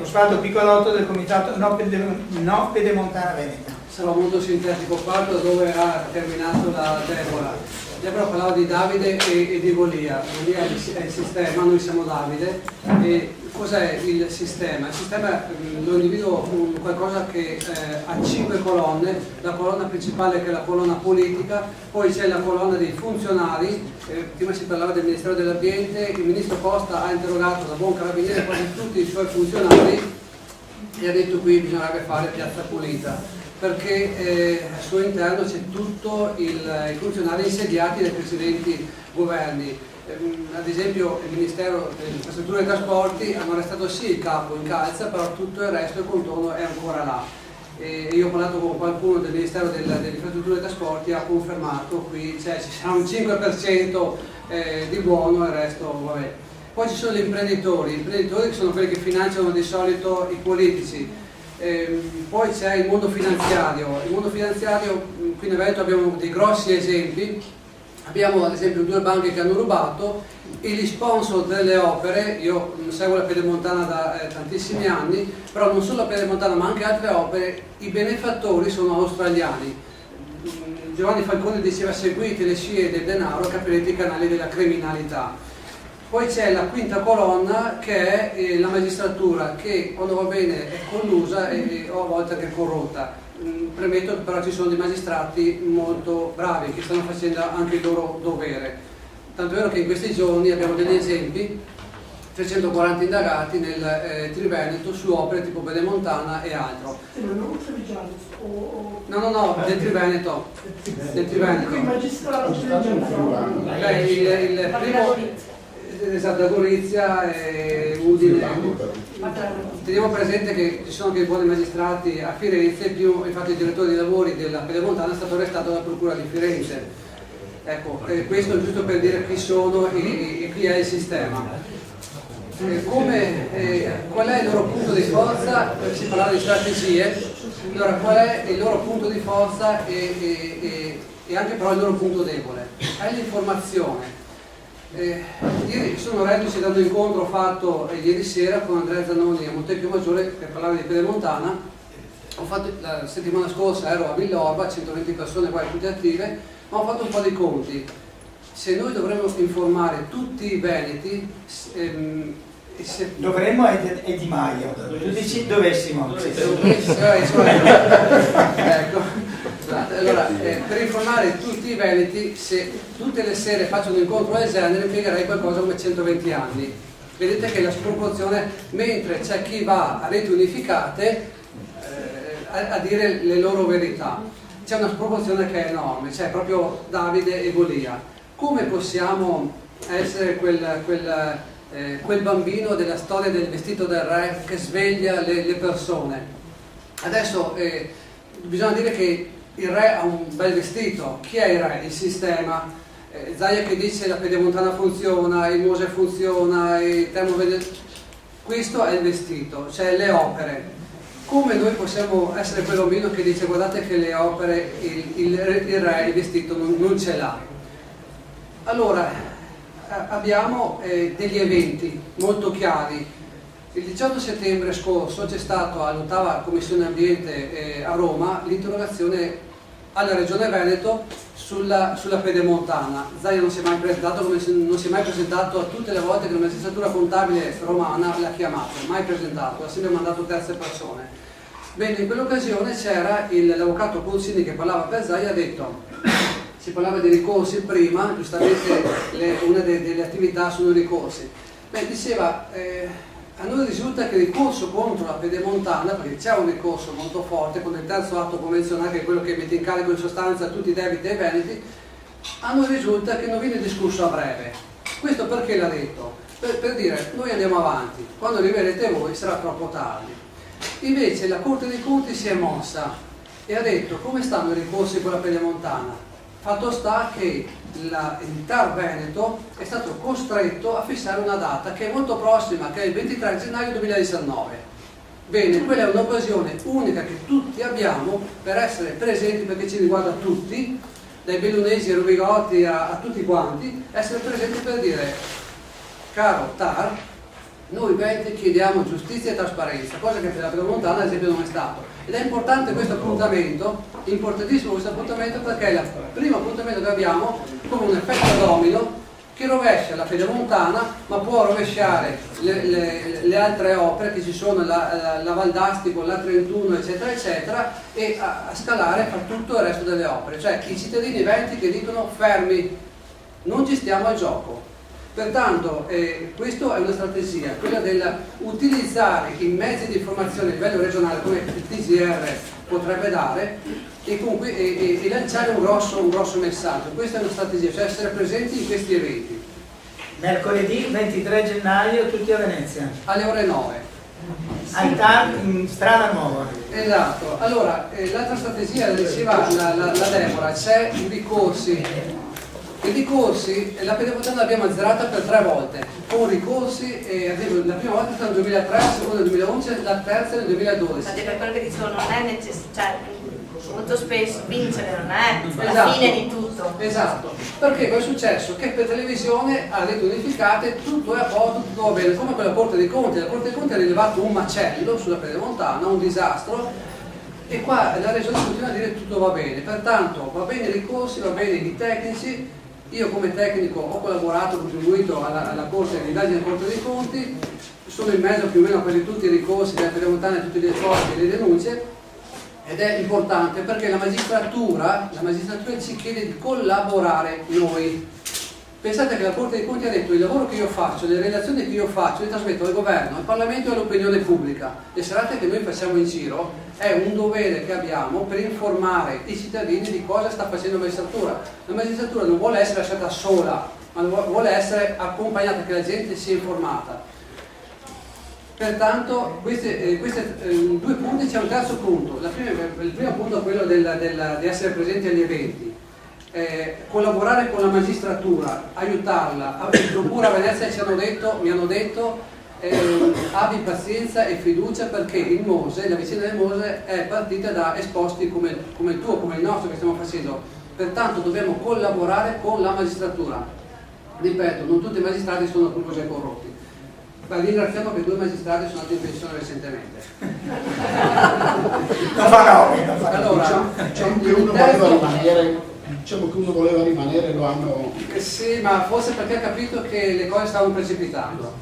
Osvaldo Piccolotto del Comitato No Pedemontana Veneta. Sarò molto sintetico, parto da dove ha terminato la Deborah. Deborah parlava di Davide e di Golia. Golia è il sistema, noi siamo Davide. E cos'è il sistema? Il sistema lo individuo come qualcosa che ha 5 colonne, la colonna principale che è la colonna politica, poi c'è la colonna dei funzionari, prima si parlava del Ministero dell'Ambiente, il Ministro Costa ha interrogato da buon carabiniere quasi tutti i suoi funzionari e ha detto qui bisognerebbe fare piazza pulita, perché al suo interno c'è tutto i funzionari insediati dai precedenti governi. Ad esempio il Ministero delle Infrastrutture e Trasporti hanno arrestato sì il capo in calza, però tutto il resto, il contorno è ancora là. E io ho parlato con qualcuno del Ministero delle Infrastrutture e Trasporti e ha confermato qui, cioè ci sarà un 5% di buono e il resto vabbè. Poi ci sono gli imprenditori che sono quelli che finanziano di solito i politici. Poi c'è il mondo finanziario, qui in Veneto abbiamo dei grossi esempi, abbiamo ad esempio 2 banche che hanno rubato e gli sponsor delle opere, io seguo la Pedemontana da tantissimi anni, però non solo la Pedemontana ma anche altre opere, i benefattori sono australiani. Giovanni Falcone diceva seguite le scie del denaro, capirete i canali della criminalità. Poi c'è la quinta colonna che è la magistratura, che quando va bene è collusa e a volte anche corrotta. Premetto che però ci sono dei magistrati molto bravi che stanno facendo anche il loro dovere. Tanto è vero che in questi giorni abbiamo degli esempi, 340 indagati nel Triveneto su opere tipo Pedemontana e altro. No, del Triveneto. Del Triveneto. Il primo... Esatto, Gorizia e Udine. Teniamo presente che ci sono anche buoni magistrati a Firenze, più infatti il direttore dei lavori della Pedemontana è stato arrestato dalla Procura di Firenze. Ecco, questo è giusto per dire chi sono e chi è il sistema. Qual è il loro punto di forza? Si parla di strategie, allora qual è il loro punto di forza e anche però il loro punto debole? È l'informazione. Ieri sono reduce da un incontro fatto ieri sera con Andrea Zanoni a Montecchio Maggiore per parlare di Pedemontana. La settimana scorsa ero a Villorba, 120 persone qua tutte attive, ma ho fatto un po' di conti. Se noi dovremmo informare tutti i veneti, dovremmo è Di Maio, tu dici dovessimo. Ecco. Allora, per informare tutti i veneti, se tutte le sere faccio un incontro del genere, impiegherei qualcosa come 120 anni. Vedete che la sproporzione, mentre c'è chi va a reti unificate a dire le loro verità, c'è una sproporzione che è enorme, c'è proprio Davide e Golia. Come possiamo essere quel bambino della storia del vestito del re che sveglia le persone? Adesso bisogna dire che il re ha un bel vestito. Chi è il re? Il sistema. Zaia che dice la Pedemontana funziona, il Mose funziona, il questo è il vestito, cioè le opere. Come noi possiamo essere quel bambino che dice guardate che le opere, il re, il vestito non ce l'ha? Allora, abbiamo degli eventi molto chiari. Il 18 settembre scorso c'è stato all'8ª Commissione Ambiente a Roma l'interrogazione alla Regione Veneto sulla Pedemontana. Zaia non si è mai presentato come non si è mai presentato a tutte le volte che la magistratura contabile romana l'ha chiamato, mai presentato, ha sempre mandato terze persone. Bene, in quell'occasione c'era l'avvocato Pulsini che parlava per Zaia, ha detto, si parlava di ricorsi prima, giustamente una delle attività sono i ricorsi. Beh, diceva... a noi risulta che il ricorso contro la Pedemontana, perché c'è un ricorso molto forte con il terzo atto convenzionale che è quello che mette in carico in sostanza tutti i debiti ai veneti, a noi risulta che non viene discusso a breve. Questo perché l'ha detto? Per dire noi andiamo avanti, quando arriverete voi sarà troppo tardi. Invece la Corte dei Conti si è mossa e ha detto come stanno i ricorsi con la Pedemontana. Fatto sta che il TAR Veneto è stato costretto a fissare una data che è molto prossima, che è il 23 gennaio 2019. Bene, quella è un'occasione unica che tutti abbiamo per essere presenti, perché ci riguarda tutti, dai bellunesi ai Rubigotti a tutti quanti, essere presenti per dire caro TAR, Noi Veneti chiediamo giustizia e trasparenza, cosa che per la Pedemontana ad esempio non è stato. Ed è importante questo appuntamento, importantissimo questo appuntamento, perché è il primo appuntamento che abbiamo come un effetto domino che rovescia la Pedemontana, ma può rovesciare le altre opere che ci sono, la Valdastico, la 31 eccetera eccetera, e a scalare per tutto il resto delle opere, cioè i cittadini veneti che dicono fermi, non ci stiamo al gioco. Pertanto questa è una strategia, quella dell'utilizzare i mezzi di informazione a livello regionale come il TGR potrebbe dare e lanciare un grosso messaggio. Questa è una strategia, cioè essere presenti in questi eventi. Mercoledì 23 gennaio tutti a Venezia. Alle ore 9. In strada nuova. Esatto. Allora, l'altra strategia, la diceva la Deborah, c'è i ricorsi. I ricorsi, la Pedemontana l'abbiamo azzerata per 3 volte, con ricorsi, la prima volta è stata nel 2003, la seconda nel 2011, la terza nel 2012. Ma per quello che dicevo non è necessario, cioè molto spesso vincere non è la Esatto. fine di tutto. Esatto, perché poi è successo che per televisione, a reti unificate, tutto è a posto, tutto va bene, come per la Corte dei Conti. La Corte dei Conti ha rilevato un macello sulla Pedemontana, un disastro, e qua la Regione continua a dire che tutto va bene. Pertanto va bene i ricorsi, va bene i tecnici. Io come tecnico ho collaborato, ho contribuito alla Corte, all'indagine della Corte dei Conti, sono in mezzo più o meno a quelli tutti i ricorsi della Pedemontana e tutti gli esposti e le denunce, ed è importante perché la magistratura ci chiede di collaborare noi. Pensate che la Corte dei Conti ha detto: il lavoro che io faccio, le relazioni che io faccio, le trasmetto al governo, al Parlamento e all'opinione pubblica. Le serate che noi facciamo in giro è un dovere che abbiamo per informare i cittadini di cosa sta facendo la magistratura. La magistratura non vuole essere lasciata sola, ma vuole essere accompagnata, che la gente sia informata. Pertanto questi 2 punti. C'è un terzo punto. Il primo punto è quello di essere presenti agli eventi. Collaborare con la magistratura, aiutarla. Il Procura a Venezia mi hanno detto abbi pazienza e fiducia, perché il Mose, la vicenda del Mose è partita da esposti come il tuo, come il nostro che stiamo facendo. Pertanto dobbiamo collaborare con la magistratura. Ripeto, non tutti i magistrati sono corrosi e corrotti. Ma ringraziamo che 2 magistrati sono andati in pensione recentemente. Allora, diciamo che uno voleva rimanere, lo hanno... Sì, ma forse perché ha capito che le cose stavano precipitando.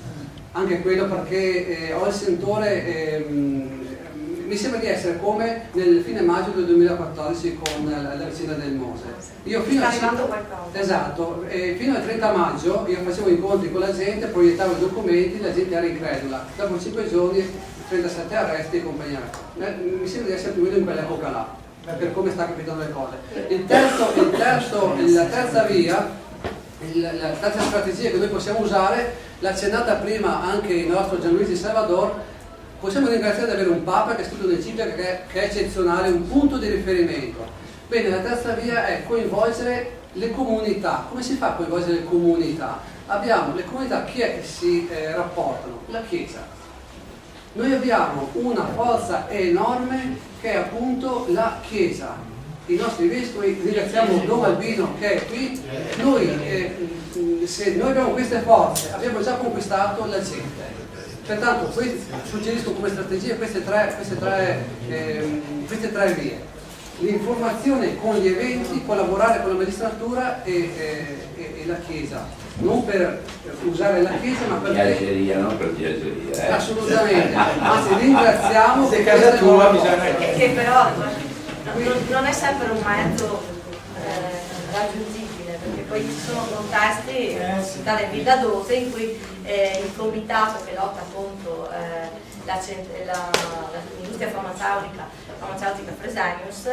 Anche quello perché ho il sentore, mi sembra di essere come nel fine maggio del 2014 con la vicenda del Mose. Io fino Sta arrivando qualcosa. Esatto, fino al 30 maggio io facevo incontri con la gente, proiettavo i documenti, la gente era incredula. Dopo 5 giorni, 37 arresti e compagnia. Mi sembra di essere più o meno in quell'epoca là, per come sta capitando le cose. La terza via, la terza strategia che noi possiamo usare, l'ha accennata prima anche il nostro Gianluigi Salvador. Possiamo ringraziare di avere un Papa che è scritto nel Cipria che è eccezionale, un punto di riferimento. Bene, la terza via è coinvolgere le comunità. Come si fa a coinvolgere le comunità? Abbiamo le comunità, chi è che si rapportano? La Chiesa. Noi abbiamo una forza enorme che è appunto la Chiesa. I nostri vescovi, ringraziamo Don Albino che è qui. Se noi abbiamo queste forze, abbiamo già conquistato la gente. Pertanto suggerisco come strategia queste tre vie: l'informazione con gli eventi, collaborare con la magistratura e la Chiesa, non per usare la Chiesa ma per piaceria, non per piaceria. Assolutamente, anzi ringraziamo se casa tua bisogna che però non è sempre un mezzo raggiungibile, perché poi ci sono contesti dalle Villa d'Ose in cui il comitato che lotta contro l'industria farmaceutica Fresenius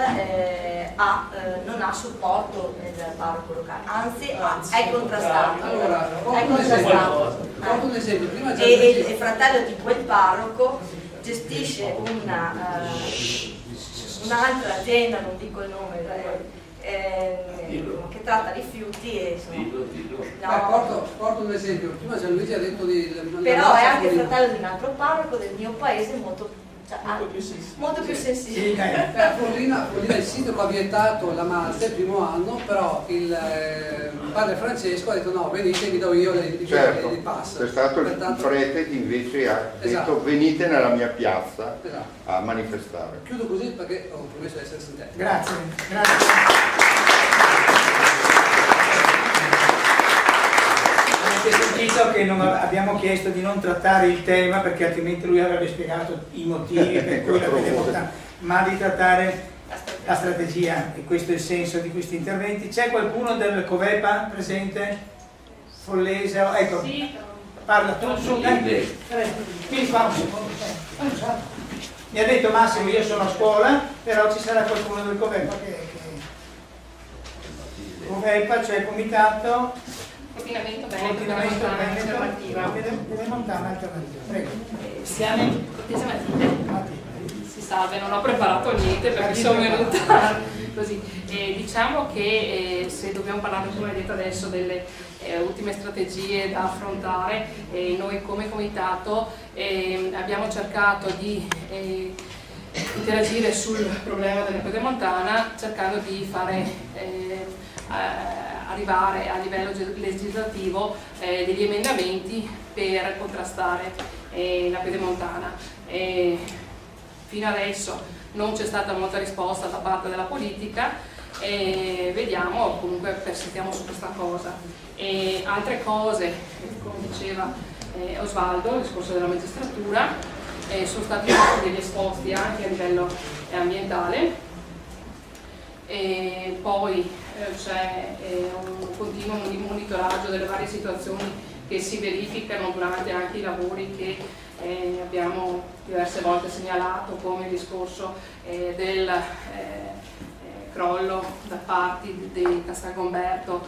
non ha supporto nel parroco locale, anzi è contrastato. Allora, porto un esempio. Prima E il fratello di quel parroco gestisce un'altra azienda, non dico il nome, che tratta rifiuti e porto un esempio. Prima Gianluigi ha detto di però è anche fratello di un altro parroco del mio paese molto cioè, Molto più sensibile. molto più sensibile. Sì, dai. A Forlina il sindaco ha vietato la malta il primo anno, però il padre Francesco ha detto no, venite, vi do io le Certo, pass. c'è stato il Pertanto- prete che invece ha detto Esatto. venite nella mia piazza Esatto. a manifestare. Chiudo così perché ho promesso di essere sintetico. Grazie, grazie. Avete sentito che abbiamo chiesto di non trattare il tema perché altrimenti lui avrebbe spiegato i motivi per cui l'avete votato, ma di trattare la strategia, e questo è il senso di questi interventi. C'è qualcuno del Covepa presente? Follese? Ecco, parla tu su. Vieni qua un secondo. Mi ha detto Massimo, io sono a scuola, però ci sarà qualcuno del Covepa Covepa, cioè comitato Ordinamento Ordinamento alternativa. Pedemontana alternativa. Prego. Siamo Cortese Matilde. Si salve, non ho preparato niente perché sono venuta così. Diciamo che se dobbiamo parlare, come hai detto adesso, delle ultime strategie da affrontare, noi come comitato abbiamo cercato di interagire sul problema della pedemontana, cercando di fare arrivare a livello legislativo degli emendamenti per contrastare la pedemontana. Fino adesso non c'è stata molta risposta da parte della politica, vediamo, comunque persistiamo su questa cosa. Altre cose, come diceva Osvaldo, il discorso della magistratura, sono stati degli esposti anche a livello ambientale. E poi c'è un continuo monitoraggio delle varie situazioni che si verificano durante anche i lavori che abbiamo diverse volte segnalato, come il discorso del crollo da parte di Castelgomberto,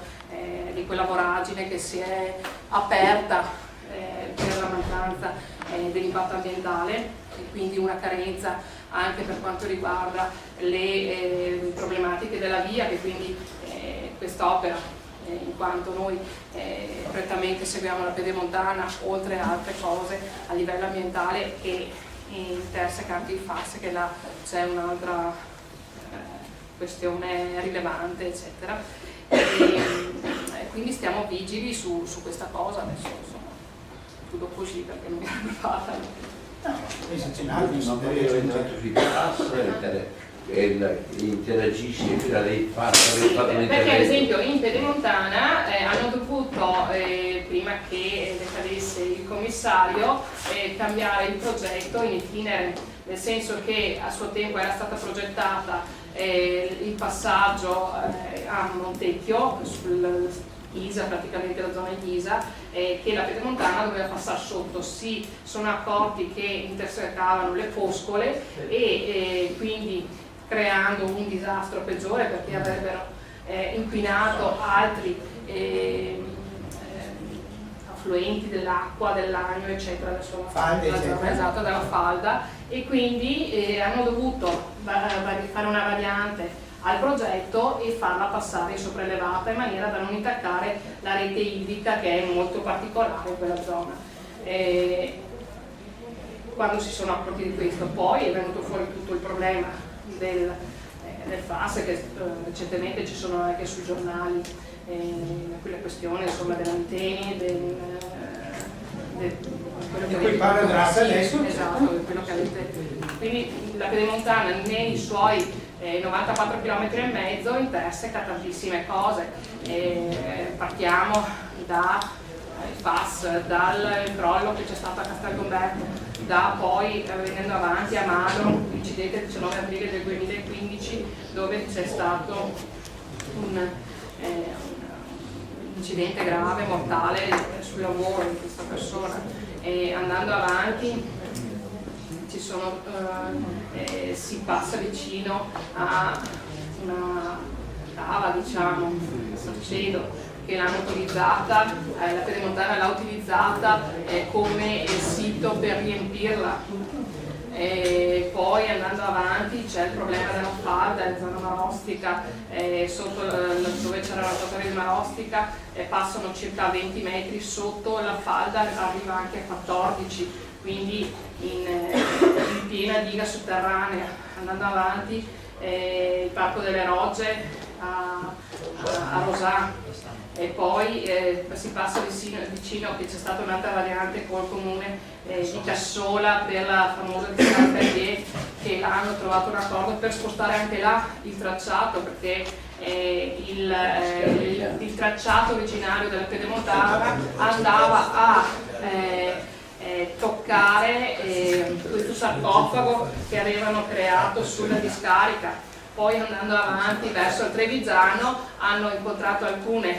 di quella voragine che si è aperta per la mancanza dell'impatto ambientale, e quindi una carenza anche per quanto riguarda le problematiche della via, che quindi quest'opera, in quanto noi prettamente seguiamo la pedemontana, oltre a altre cose a livello ambientale, e interseca anche il FAS, che là c'è un'altra questione rilevante, eccetera. E quindi stiamo vigili su questa cosa. Adesso insomma chiudo così perché non mi ero preparata. Non voglio entrare sui pass e interagisce tra lei perché ad esempio in pedemontana hanno dovuto, prima che decadesse il commissario, cambiare il progetto in itinere, nel senso che a suo tempo era stata progettata il passaggio a Montecchio sul Isa, praticamente la zona di Isa, che la pedemontana doveva passare sotto. Si sono accorti che intersecavano le foscole e quindi creando un disastro peggiore, perché avrebbero inquinato altri affluenti dell'acqua, del Lagno, eccetera, la zona esatta della falda, e quindi hanno dovuto fare una variante al progetto e farla passare sopraelevata in maniera da non intaccare la rete idrica, che è molto particolare in quella zona. Quando si sono accorti di questo, poi è venuto fuori tutto il problema del FAS, che recentemente ci sono anche sui giornali quelle questioni, insomma, delle antenne, quello che poi parla adesso. Esatto, quello che avete. Quindi la pedemontana nei suoi 94 km e mezzo interseca tantissime cose. Partiamo dal FAS, dal crollo che c'è stato a Castelgomberto, da poi venendo avanti a Magro, l'incidente del 19 aprile del 2015, dove c'è stato un incidente grave, mortale sul lavoro di questa persona. Andando avanti si passa vicino a una cava, diciamo, Sarcedo, che l'hanno utilizzata, la pedemontana l'ha utilizzata come sito per riempirla. Poi andando avanti c'è il problema della falda in zona Marostica, sotto dove c'era la rotatoria di Marostica passano circa 20 metri, sotto la falda arriva anche a 14, quindi in piena diga sotterranea. Andando avanti, il Parco delle Rogge a Rosà, e poi si passa vicino che c'è stata un'altra variante col comune di Cassola per la famosa distanza che là hanno trovato un accordo per spostare anche là il tracciato, perché il tracciato originario della Pedemontana andava a toccare questo sarcofago che avevano creato sulla discarica. Poi andando avanti verso il Trevigiano hanno incontrato alcune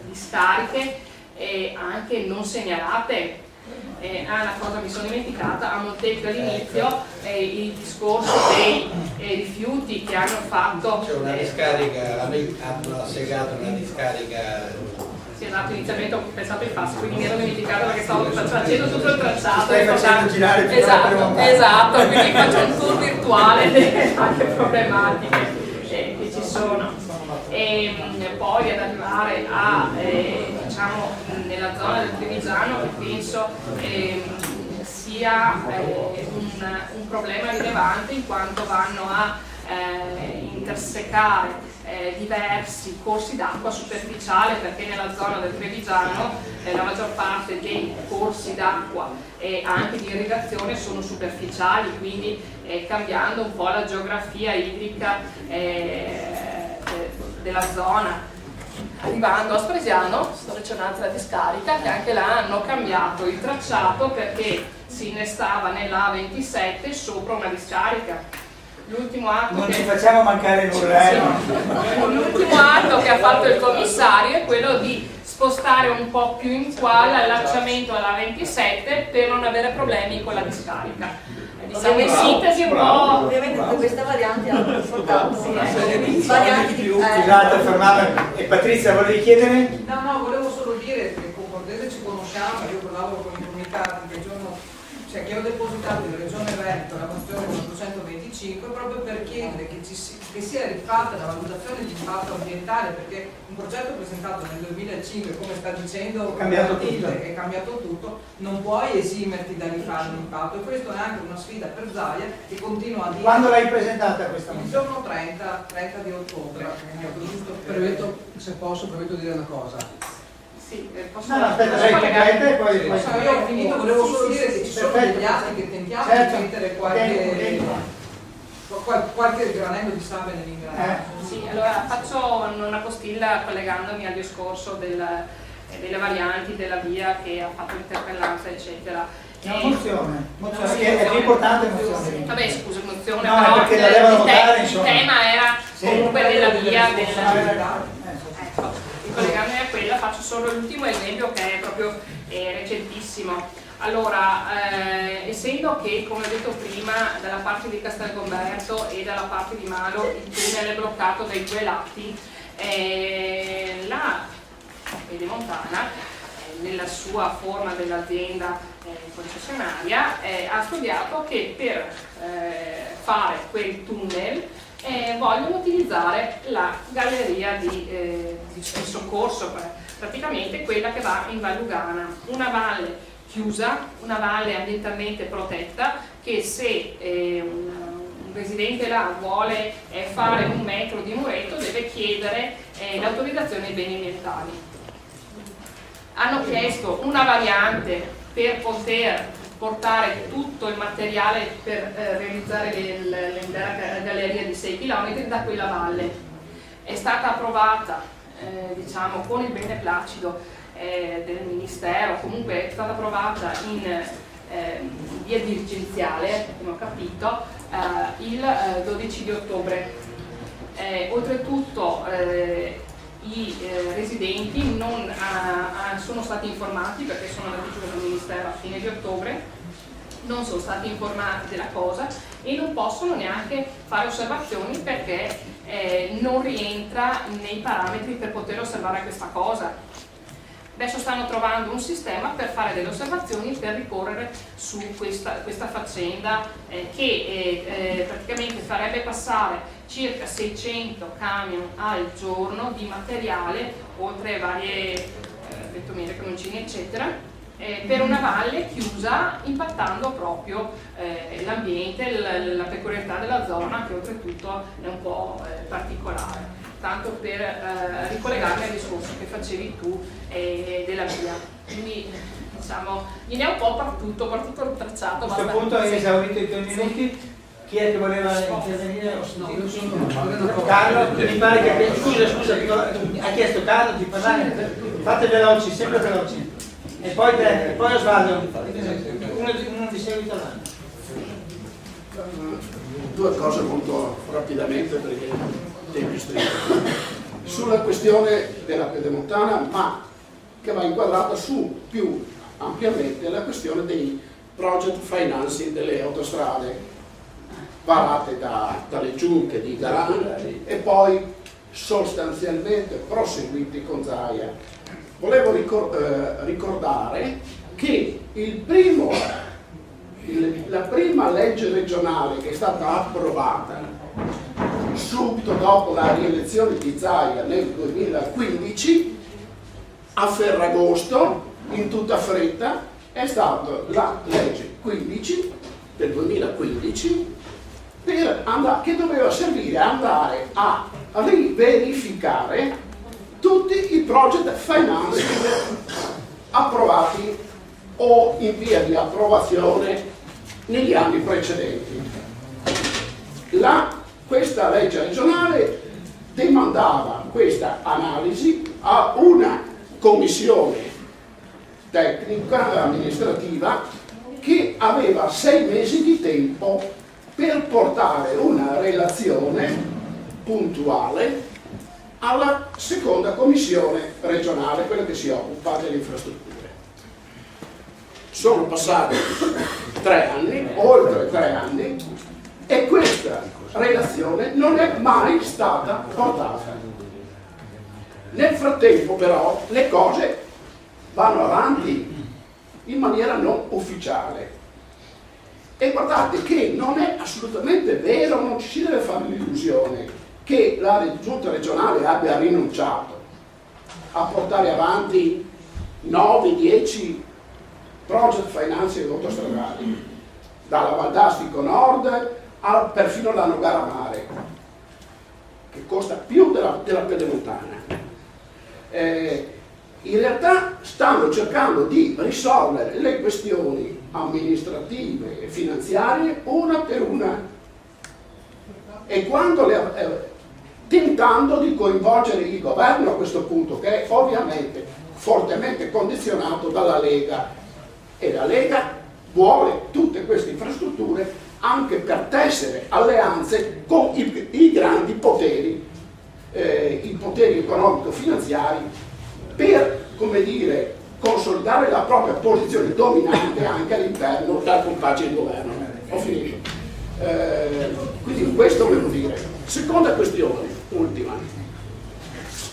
discariche anche non segnalate. Una cosa mi sono dimenticata, a Montecchio all'inizio il discorso dei rifiuti che hanno fatto. C'è una discarica, hanno segato una discarica. Sì, esatto, inizialmente ho pensato il passo, quindi mi ero dimenticata perché stavo facendo tutto il tracciato. Stai facendo girare tutto esatto, quindi faccio un tour virtuale delle varie problematiche che ci sono. E poi ad arrivare a diciamo nella zona del Trevigiano, che penso sia un problema rilevante, in quanto vanno a intersecare diversi corsi d'acqua superficiale, perché nella zona del Trevigiano la maggior parte dei corsi d'acqua e anche di irrigazione sono superficiali, quindi cambiando un po' la geografia idrica della zona. Arrivando a Spresiano, dove c'è un'altra discarica, che anche là hanno cambiato il tracciato perché si innestava nella A27 sopra una discarica. L'ultimo atto non ci facciamo mancare nulla. L'ultimo atto che ha fatto il commissario è quello di spostare un po' più in qua l'allacciamento alla 27 per non avere problemi con la discarica. Diciamo in sintesi un po'. Ovviamente questa variante ha portato varianti di Scusate, fermate. E Patrizia, volevi chiedere? No, volevo solo dire che con Cortese ci conosciamo, io lavoro con i comitati che che ho depositato in Regione Veneto la mozione 425 proprio per chiedere che sia rifatta la valutazione di impatto ambientale, perché un progetto presentato nel 2005, come sta dicendo, è cambiato tutto, non puoi esimerti da rifare un impatto, e questo è anche una sfida per Zaia, che continua a dire. Quando l'hai presentata questa mozione? Il giorno 30 di ottobre. Se posso, permetto di dire una cosa. Sì, posso aspetta, lei e poi io ho finito, volevo solo dire che ci sono degli atti che tentiamo di mettere qualche granello di sabbia nell'ingranaggio. Sì, allora faccio una postilla collegandomi al discorso delle varianti della via che ha fatto l'interpellanza, eccetera. È una mozione, è più importante mozione. Vabbè, scusa, mozione, no, però perché la devono votare, il tema era comunque della via collegandomi a quella, faccio solo l'ultimo esempio che è proprio recentissimo. Allora, essendo che, come ho detto prima, dalla parte di Castelgomberto e dalla parte di Malo il tunnel è bloccato dai due lati, la Pedemontana, nella sua forma dell'azienda concessionaria, ha studiato che per fare quel tunnel vogliono utilizzare la galleria di soccorso, praticamente quella che va in Val Lugana, una valle chiusa, una valle ambientalmente protetta, che se un residente là vuole fare un metro di muretto deve chiedere l'autorizzazione ai beni ambientali. Hanno chiesto una variante per poter portare tutto il materiale per realizzare l'intera galleria di 6 km da quella valle. È stata approvata diciamo con il beneplacito del Ministero, comunque è stata approvata in via dirigenziale, come ho capito, il 12 di ottobre. Oltretutto i residenti non sono stati informati, perché sono andati giù dal Ministero a fine di ottobre, non sono stati informati della cosa e non possono neanche fare osservazioni perché non rientra nei parametri per poter osservare questa cosa. Adesso stanno trovando un sistema per fare delle osservazioni, per ricorrere su questa faccenda che praticamente farebbe passare circa 600 camion al giorno di materiale, oltre varie lettomere, camioncini eccetera, per una valle chiusa, impattando proprio l'ambiente, la peculiarità della zona, che oltretutto è un po' particolare. Tanto per ricollegarmi al discorso che facevi tu della via. Quindi diciamo, gliene è un po' partito il tracciato. A questo punto hai esaurito i tuoi minuti. Chi è che voleva intervenire? Carlo, mi pare che scusa, ha chiesto Carlo di parlare. Fate veloci, sempre veloci. E poi te, e poi Osvaldo, uno di seguito all'altro. Due cose molto rapidamente perché il tempo è stretto. Sulla questione della pedemontana, ma che va inquadrata su più ampiamente la questione dei project financing delle autostrade varate dalle giunte di Garan e poi sostanzialmente proseguiti con Zaia. Volevo ricordare che la prima legge regionale che è stata approvata subito dopo la rielezione di Zaia nel 2015 a Ferragosto, in tutta fretta, è stata la legge 15 del 2015 che doveva servire a andare a riverificare tutti i project financing approvati o in via di approvazione negli anni precedenti. Questa legge regionale demandava questa analisi a una commissione tecnica amministrativa che aveva 6 mesi di tempo per portare una relazione puntuale alla seconda commissione regionale, quella che si occupa delle infrastrutture. Sono passati 3 anni, oltre 3 anni, e questa relazione non è mai stata portata. Nel frattempo però le cose vanno avanti in maniera non ufficiale. E guardate che non è assolutamente vero, non ci si deve fare l'illusione che la giunta regionale abbia rinunciato a portare avanti 9-10 project financing autostradali, dalla Valdastico Nord perfino la Nogara Mare, che costa più della pedemontana. In realtà stanno cercando di risolvere le questioni amministrative e finanziarie una per una, e tentando di coinvolgere il governo a questo punto, che è ovviamente fortemente condizionato dalla Lega, e la Lega vuole tutte queste infrastrutture anche per tessere alleanze con i grandi poteri, i poteri economico-finanziari, per, come dire, consolidare la propria posizione dominante anche all'interno della compagine di governo. Ho finito. Quindi questo volevo dire. Seconda questione, ultima.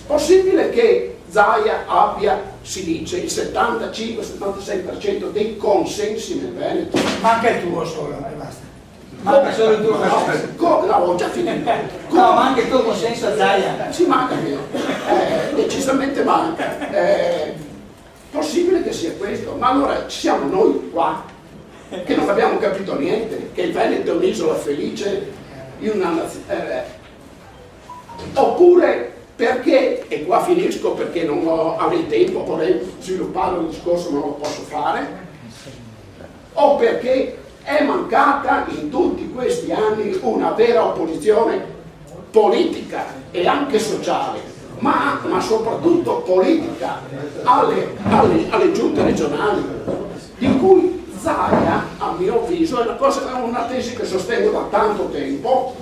Possibile che Zaia abbia, si dice, il 75-76% dei consensi nel Veneto? Manca il tuo solo, e basta. Manca solo il tuo consenso. No, ho già finito. No, manca il tuo consenso a Zaia. Ci manca meno. Decisamente manca. Possibile che sia questo? Ma allora ci siamo noi qua, che non abbiamo capito niente, che il Veneto è un'isola felice, oppure perché, e qua finisco perché non avrei tempo, vorrei sviluppare il discorso ma non lo posso fare, o perché è mancata in tutti questi anni una vera opposizione politica e anche sociale, ma soprattutto politica alle giunte regionali, di cui Zaia, a mio avviso, è una tesi che sostengo da tanto tempo,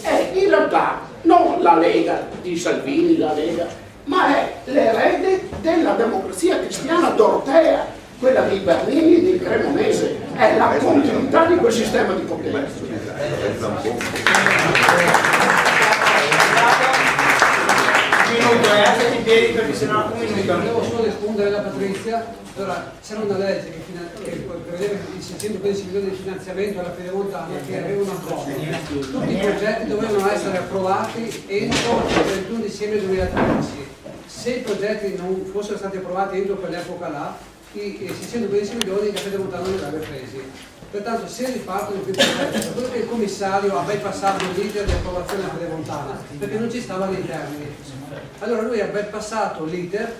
è in realtà non la Lega di Salvini, la Lega, ma è l'erede della democrazia cristiana dorotea, quella dei Bernini e dei Cremonese, è la continuità di quel sistema di potere. Minuto, alzati in piedi perché sennò un minuto. Volevo solo rispondere alla Patrizia. Allora, c'era una legge che prevedeva i 615 milioni di finanziamento alla pedemontana, che aveva una cosa: tutti i progetti dovevano essere approvati entro il 31 dicembre 2013. Se i progetti non fossero stati approvati entro quell'epoca là, i 615 milioni che Pedemontana non li avrebbe presi. Pertanto se ripartono più progetti, quello che il commissario ha bypassato l'iter di approvazione a Pedemontana, perché non ci stavano i termini. Allora lui ha bypassato l'iter,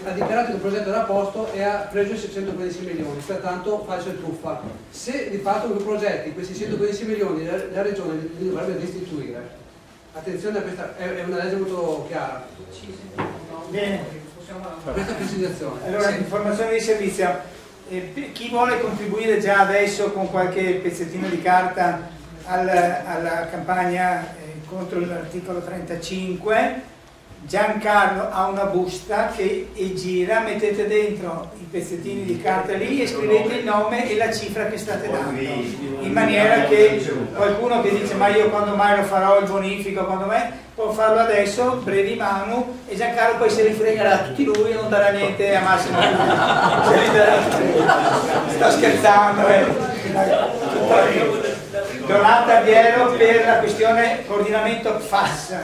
ha dichiarato che il progetto era a posto e ha preso i 615 milioni, pertanto falso e truffa. Se ripartono più progetti, questi 615 milioni la regione li dovrebbe restituire. Attenzione, questa è una legge molto chiara. Bene. Questa precisazione. Allora, informazione di servizio. Chi vuole contribuire già adesso con qualche pezzettino di carta alla campagna contro l'articolo 35, Giancarlo ha una busta che gira, mettete dentro i pezzettini di carta lì e scrivete il nome e la cifra che state dando, in maniera che qualcuno che dice ma io quando mai lo farò il bonifico, quando mai, può farlo adesso, brevi manu, e Giancarlo poi se li fregherà tutti lui e non darà niente a Massimo. Sto scherzando, Donata Biero per la questione coordinamento FAS.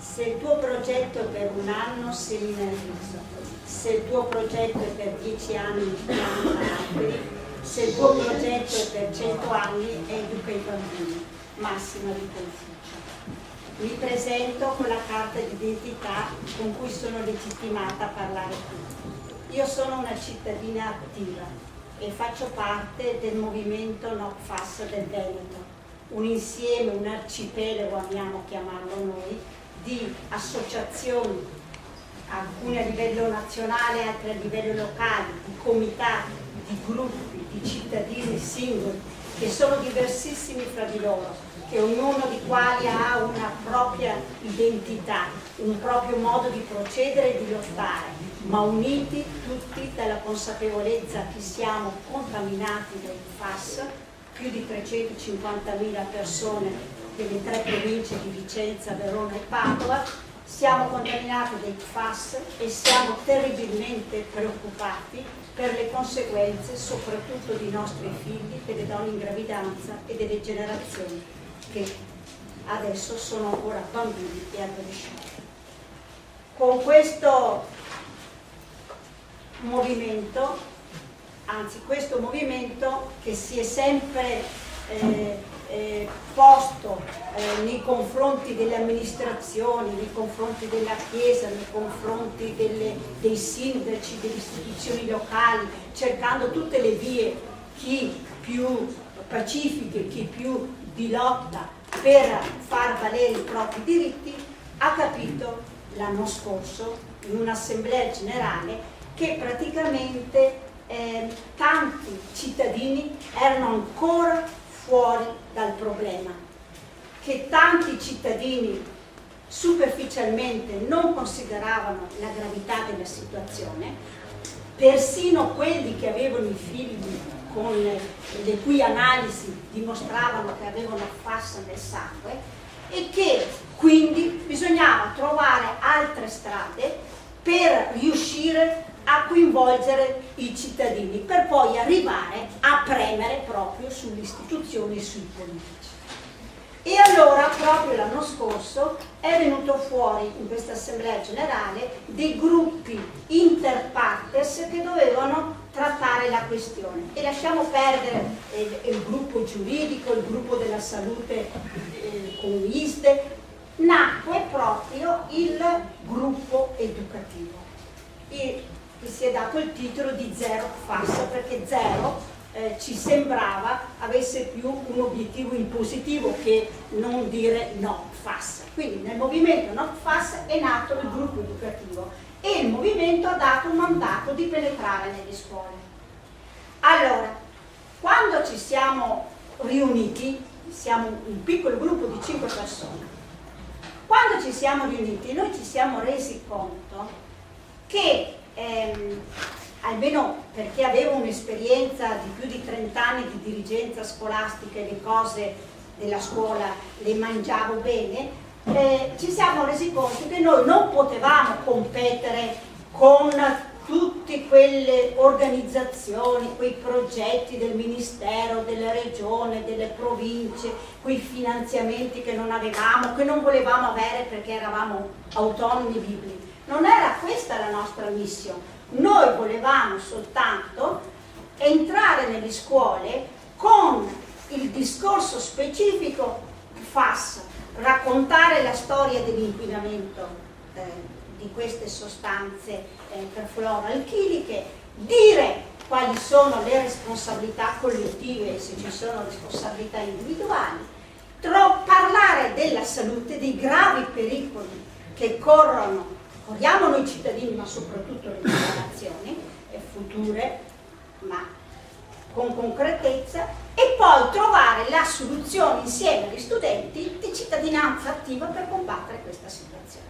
Se il tuo progetto è per un anno, semina il riso. Se il tuo progetto è per 10 anni, pianta alberi. Se il tuo progetto è per 100 anni, educa i bambini. Massima di Confucio. Mi presento con la carta d'identità con cui sono legittimata a parlare qui. Io sono una cittadina attiva e faccio parte del movimento NOCFAS del Veneto, un insieme, un arcipelago, amiamo chiamarlo noi, di associazioni, alcune a livello nazionale, altre a livello locale, di comitati, di gruppi, di cittadini singoli, che sono diversissimi fra di loro, che ognuno di quali ha una propria identità, un proprio modo di procedere e di lottare, ma uniti tutti dalla consapevolezza che siamo contaminati dai FAS, più di 350.000 persone delle 3 province di Vicenza, Verona e Padova, siamo contaminati dai FAS e siamo terribilmente preoccupati per le conseguenze soprattutto dei nostri figli, delle donne in gravidanza e delle generazioni che adesso sono ancora bambini e adolescenti. Con questo movimento, anzi questo movimento che si è sempre posto nei confronti delle amministrazioni, nei confronti della Chiesa, nei confronti dei sindaci, delle istituzioni locali, cercando tutte le vie, chi più pacifiche, chi più di lotta per far valere i propri diritti, ha capito l'anno scorso in un'assemblea generale che praticamente tanti cittadini erano ancora fuori dal problema, che tanti cittadini superficialmente non consideravano la gravità della situazione, persino quelli che avevano i figli con le cui analisi dimostravano che avevano FAS nel sangue e che quindi bisognava trovare altre strade per riuscire a coinvolgere i cittadini, per poi arrivare a premere proprio sulle istituzioni e sui politici. E allora proprio l'anno scorso è venuto fuori in questa assemblea generale dei gruppi inter partes che dovevano trattare la questione, e lasciamo perdere il gruppo giuridico, il gruppo della salute con ISDE, nacque proprio il gruppo educativo. Che si è dato il titolo di Zero FAS, perché zero ci sembrava avesse più un obiettivo impositivo che non dire no FAS. Quindi nel movimento no FAS è nato il gruppo educativo e il movimento ha dato un mandato di penetrare nelle scuole. Allora, quando ci siamo riuniti, siamo un piccolo gruppo di 5 persone, quando ci siamo riuniti noi ci siamo resi conto che almeno perché avevo un'esperienza di più di 30 anni di dirigenza scolastica e le cose della scuola le mangiavo bene, ci siamo resi conto che noi non potevamo competere con tutte quelle organizzazioni, quei progetti del Ministero, della Regione, delle province, quei finanziamenti che non avevamo, che non volevamo avere perché eravamo autonomi e liberi. Non era questa la nostra missione. Noi volevamo soltanto entrare nelle scuole con il discorso specifico FAS, raccontare la storia dell'inquinamento di queste sostanze perfluoroalchiliche, dire quali sono le responsabilità collettive e se ci sono responsabilità individuali, parlare della salute, dei gravi pericoli che corriamo noi cittadini, ma soprattutto le generazioni future, ma con concretezza, e poi trovare la soluzione insieme agli studenti di cittadinanza attiva per combattere questa situazione.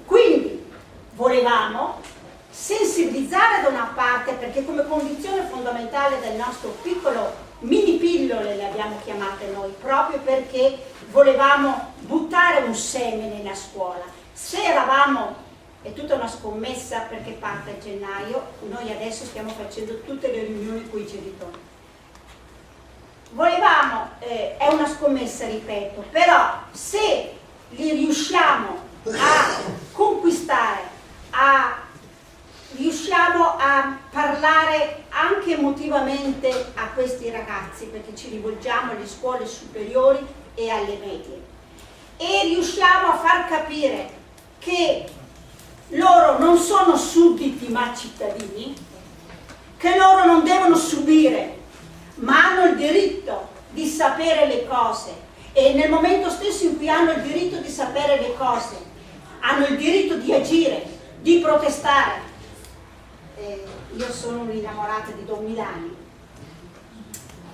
Quindi volevamo sensibilizzare da una parte, perché come condizione fondamentale del nostro piccolo mini pillole le abbiamo chiamate noi, proprio perché volevamo buttare un seme nella scuola. Se eravamo, è tutta una scommessa perché parte a gennaio, noi adesso stiamo facendo tutte le riunioni con i genitori. Volevamo, è una scommessa ripeto, però se li riusciamo a conquistare, riusciamo a parlare anche emotivamente a questi ragazzi, perché ci rivolgiamo alle scuole superiori e alle medie, e riusciamo a far capire che loro non sono sudditi ma cittadini, che loro non devono subire ma hanno il diritto di sapere le cose, e nel momento stesso in cui hanno il diritto di sapere le cose hanno il diritto di agire, di protestare. Io sono un'innamorata di Don Milani.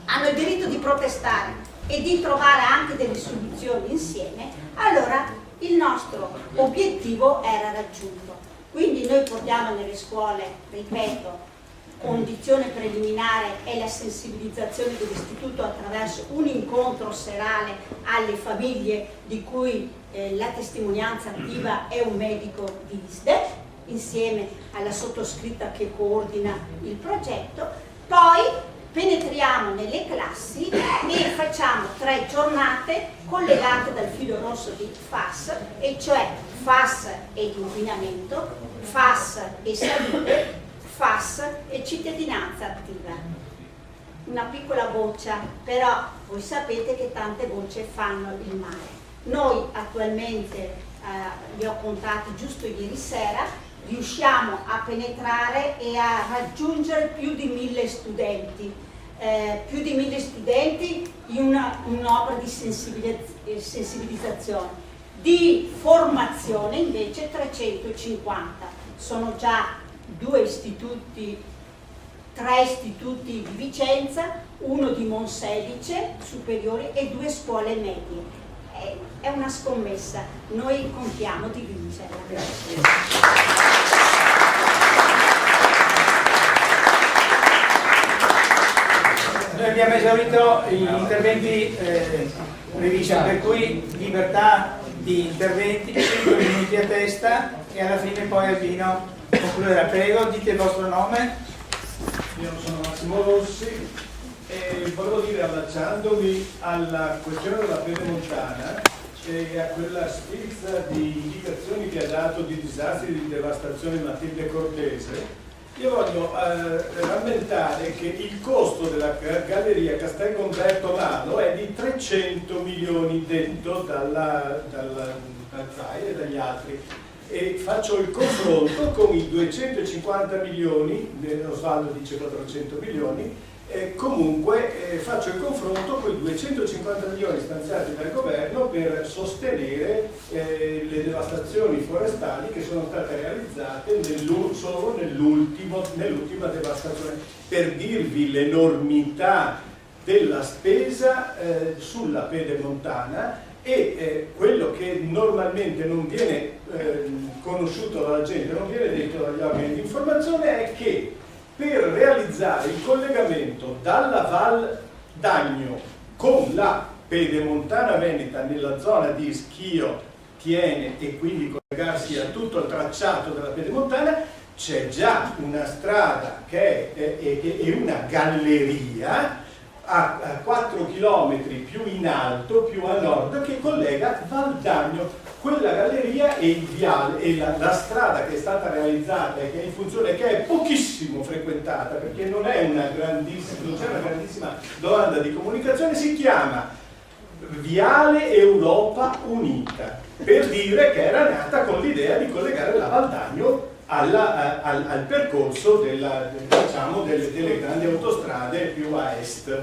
Hanno il diritto di protestare e di trovare anche delle soluzioni insieme. Allora il nostro obiettivo era raggiunto. Quindi noi portiamo nelle scuole, ripeto, condizione preliminare è la sensibilizzazione dell'istituto attraverso un incontro serale alle famiglie di cui la testimonianza attiva è un medico di ISDE, insieme alla sottoscritta che coordina il progetto. Poi penetriamo nelle classi e facciamo 3 giornate collegate dal filo rosso di FAS, e cioè FAS ed inquinamento, FAS e salute, FAS e cittadinanza attiva. Una piccola goccia, però voi sapete che tante gocce fanno il mare. Noi attualmente, li ho contati giusto ieri sera, riusciamo a penetrare e a raggiungere più di 1000 studenti, in un'opera di sensibilizzazione. Di formazione invece 350, sono già 3 istituti di Vicenza, uno di Monselice superiori e 2 scuole medie. È una scommessa, noi contiamo di vincerla. Grazie. Noi abbiamo esaurito gli interventi previsti, per cui libertà di interventi, 5 minuti a testa, e alla fine poi Albino concluderà. Prego, dite il vostro nome. Io sono Massimo Rossi e volevo dire, allacciandomi alla questione della pedemontana e a quella sfilza di indicazioni che ha dato di disastri di devastazione Matilde Cortese, io voglio rammentare che il costo della galleria Castel Gomberto Lalo è di 300 milioni detto dal FAI e dagli altri, e faccio il confronto con i 250 milioni, Osvaldo dice 400 milioni, comunque faccio il confronto con i 250 milioni stanziati dal governo per sostenere le devastazioni forestali che sono state realizzate solo nell'ultima devastazione, per dirvi l'enormità della spesa sulla pedemontana. E quello che normalmente non viene conosciuto dalla gente, non viene detto dagli organi di informazione, è che per realizzare il collegamento dalla Val d'Agno con la pedemontana veneta nella zona di Schio, Tiene, e quindi collegarsi a tutto il tracciato della pedemontana, c'è già una strada che è una galleria a 4 km più in alto, più a nord, che collega Valdagno. Quella galleria e il viale e la strada che è stata realizzata e che è in funzione, che è pochissimo frequentata perché non c'è una grandissima domanda di comunicazione, si chiama Viale Europa Unita, per dire che era nata con l'idea di collegare la Valdagno al percorso delle grandi autostrade più a est.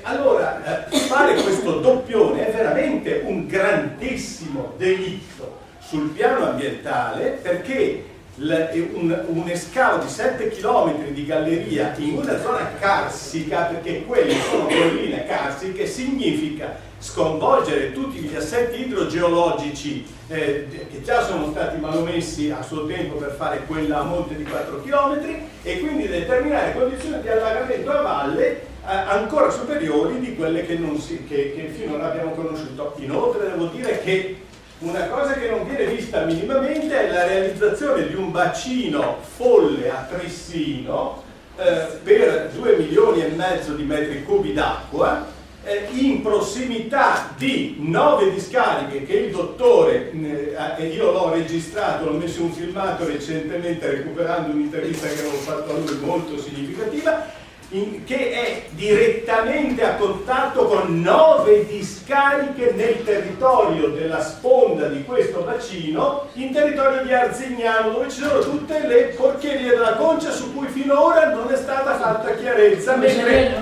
Allora, fare questo doppione è veramente un grandissimo delitto sul piano ambientale, perché un escavo di 7 km di galleria in una zona carsica, perché quelle sono colline carsiche, significa sconvolgere tutti gli assetti idrogeologici che già sono stati manomessi a suo tempo per fare quella a monte di 4 km, e quindi determinare condizioni di allagamento a valle ancora superiori di quelle che finora abbiamo conosciuto. Inoltre devo dire che una cosa che non viene vista minimamente è la realizzazione di un bacino folle a Trissino per 2,5 milioni di metri cubi d'acqua, in prossimità di 9 discariche che il dottore, io l'ho registrato, l'ho messo in un filmato recentemente recuperando un'intervista che avevo fatto a lui molto significativa, che è direttamente a contatto con 9 discariche nel territorio della sponda di questo bacino, in territorio di Arzignano, dove ci sono tutte le porcherie della Concia su cui finora non è stata fatta chiarezza, mentre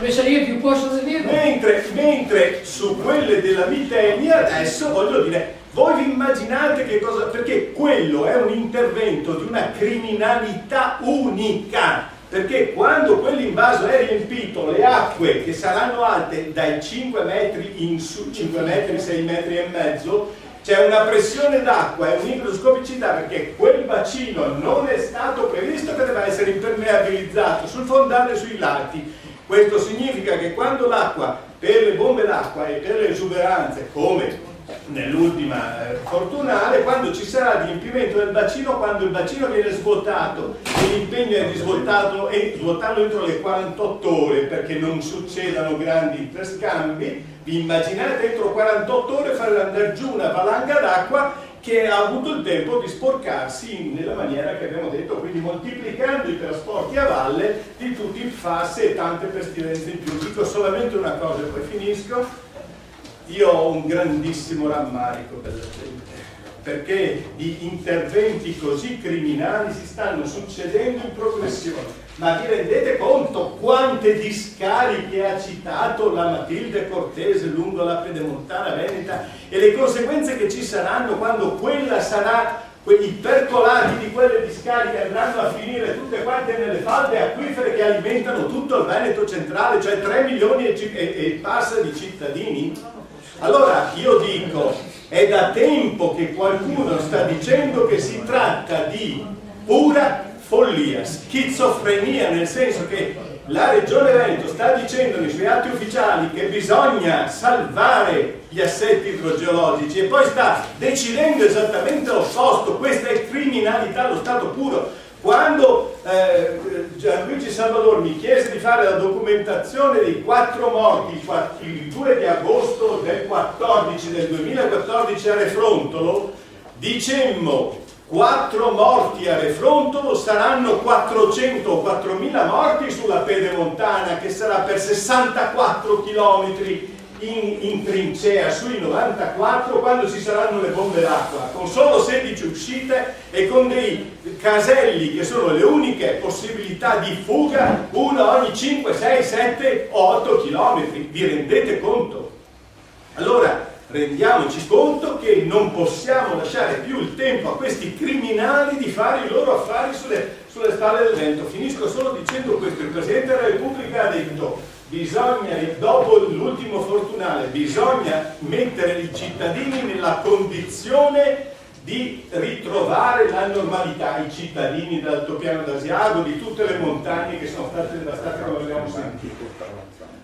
su quelle della Vitenia adesso, voglio dire, voi vi immaginate che cosa, perché quello è un intervento di una criminalità unica. Perché quando quell'invaso è riempito, le acque che saranno alte dai 5 metri in su, 5 metri, 6 metri e mezzo, c'è una pressione d'acqua e un'igroscopicità, perché quel bacino non è stato previsto che deve essere impermeabilizzato sul fondale e sui lati. Questo significa che quando l'acqua, per le bombe d'acqua e per le esuberanze, come nell'ultima fortunale, quando ci sarà di riempimento del bacino, quando il bacino viene svuotato, e l'impegno è di svuotarlo entro le 48 ore perché non succedano grandi interscambi, vi immaginate entro 48 ore fare andare giù una valanga d'acqua che ha avuto il tempo di sporcarsi nella maniera che abbiamo detto, quindi moltiplicando i trasporti a valle di tutti i FAS e tante pestilenze in più. Dico solamente una cosa e poi finisco. Io ho un grandissimo rammarico per la gente, perché di interventi così criminali si stanno succedendo in progressione. Ma vi rendete conto quante discariche ha citato la Matilde Cortese lungo la Pedemontana Veneta e le conseguenze che ci saranno quando quella sarà, i percolati di quelle discariche andranno a finire tutte quante nelle falde acquifere che alimentano tutto il Veneto centrale, cioè 3 milioni e passa di cittadini? Allora io dico, è da tempo che qualcuno sta dicendo che si tratta di pura follia, schizofrenia, nel senso che la Regione Veneto sta dicendo nei suoi atti ufficiali che bisogna salvare gli assetti idrogeologici e poi sta decidendo esattamente l'opposto. Questa è criminalità allo stato puro. Quando Gianluigi Salvador mi chiese di fare la documentazione dei 4 morti il 2 di agosto del 2014 a Refrontolo, dicemmo 4 morti a Refrontolo saranno 400 o 4.000 morti sulla Pedemontana, che sarà per 64 chilometri in trincea sui 94, quando ci saranno le bombe d'acqua, con solo 16 uscite e con dei caselli che sono le uniche possibilità di fuga, una ogni 5, 6, 7 o 8 chilometri. Vi rendete conto? Allora rendiamoci conto che non possiamo lasciare più il tempo a questi criminali di fare i loro affari sulle spalle del vento. Finisco solo dicendo questo: il Presidente della Repubblica ha detto: bisogna, dopo l'ultimo fortunale, bisogna mettere i cittadini nella condizione di ritrovare la normalità, i cittadini dell'Altopiano d'Asiago, di tutte le montagne che sono state devastate, come abbiamo sentito.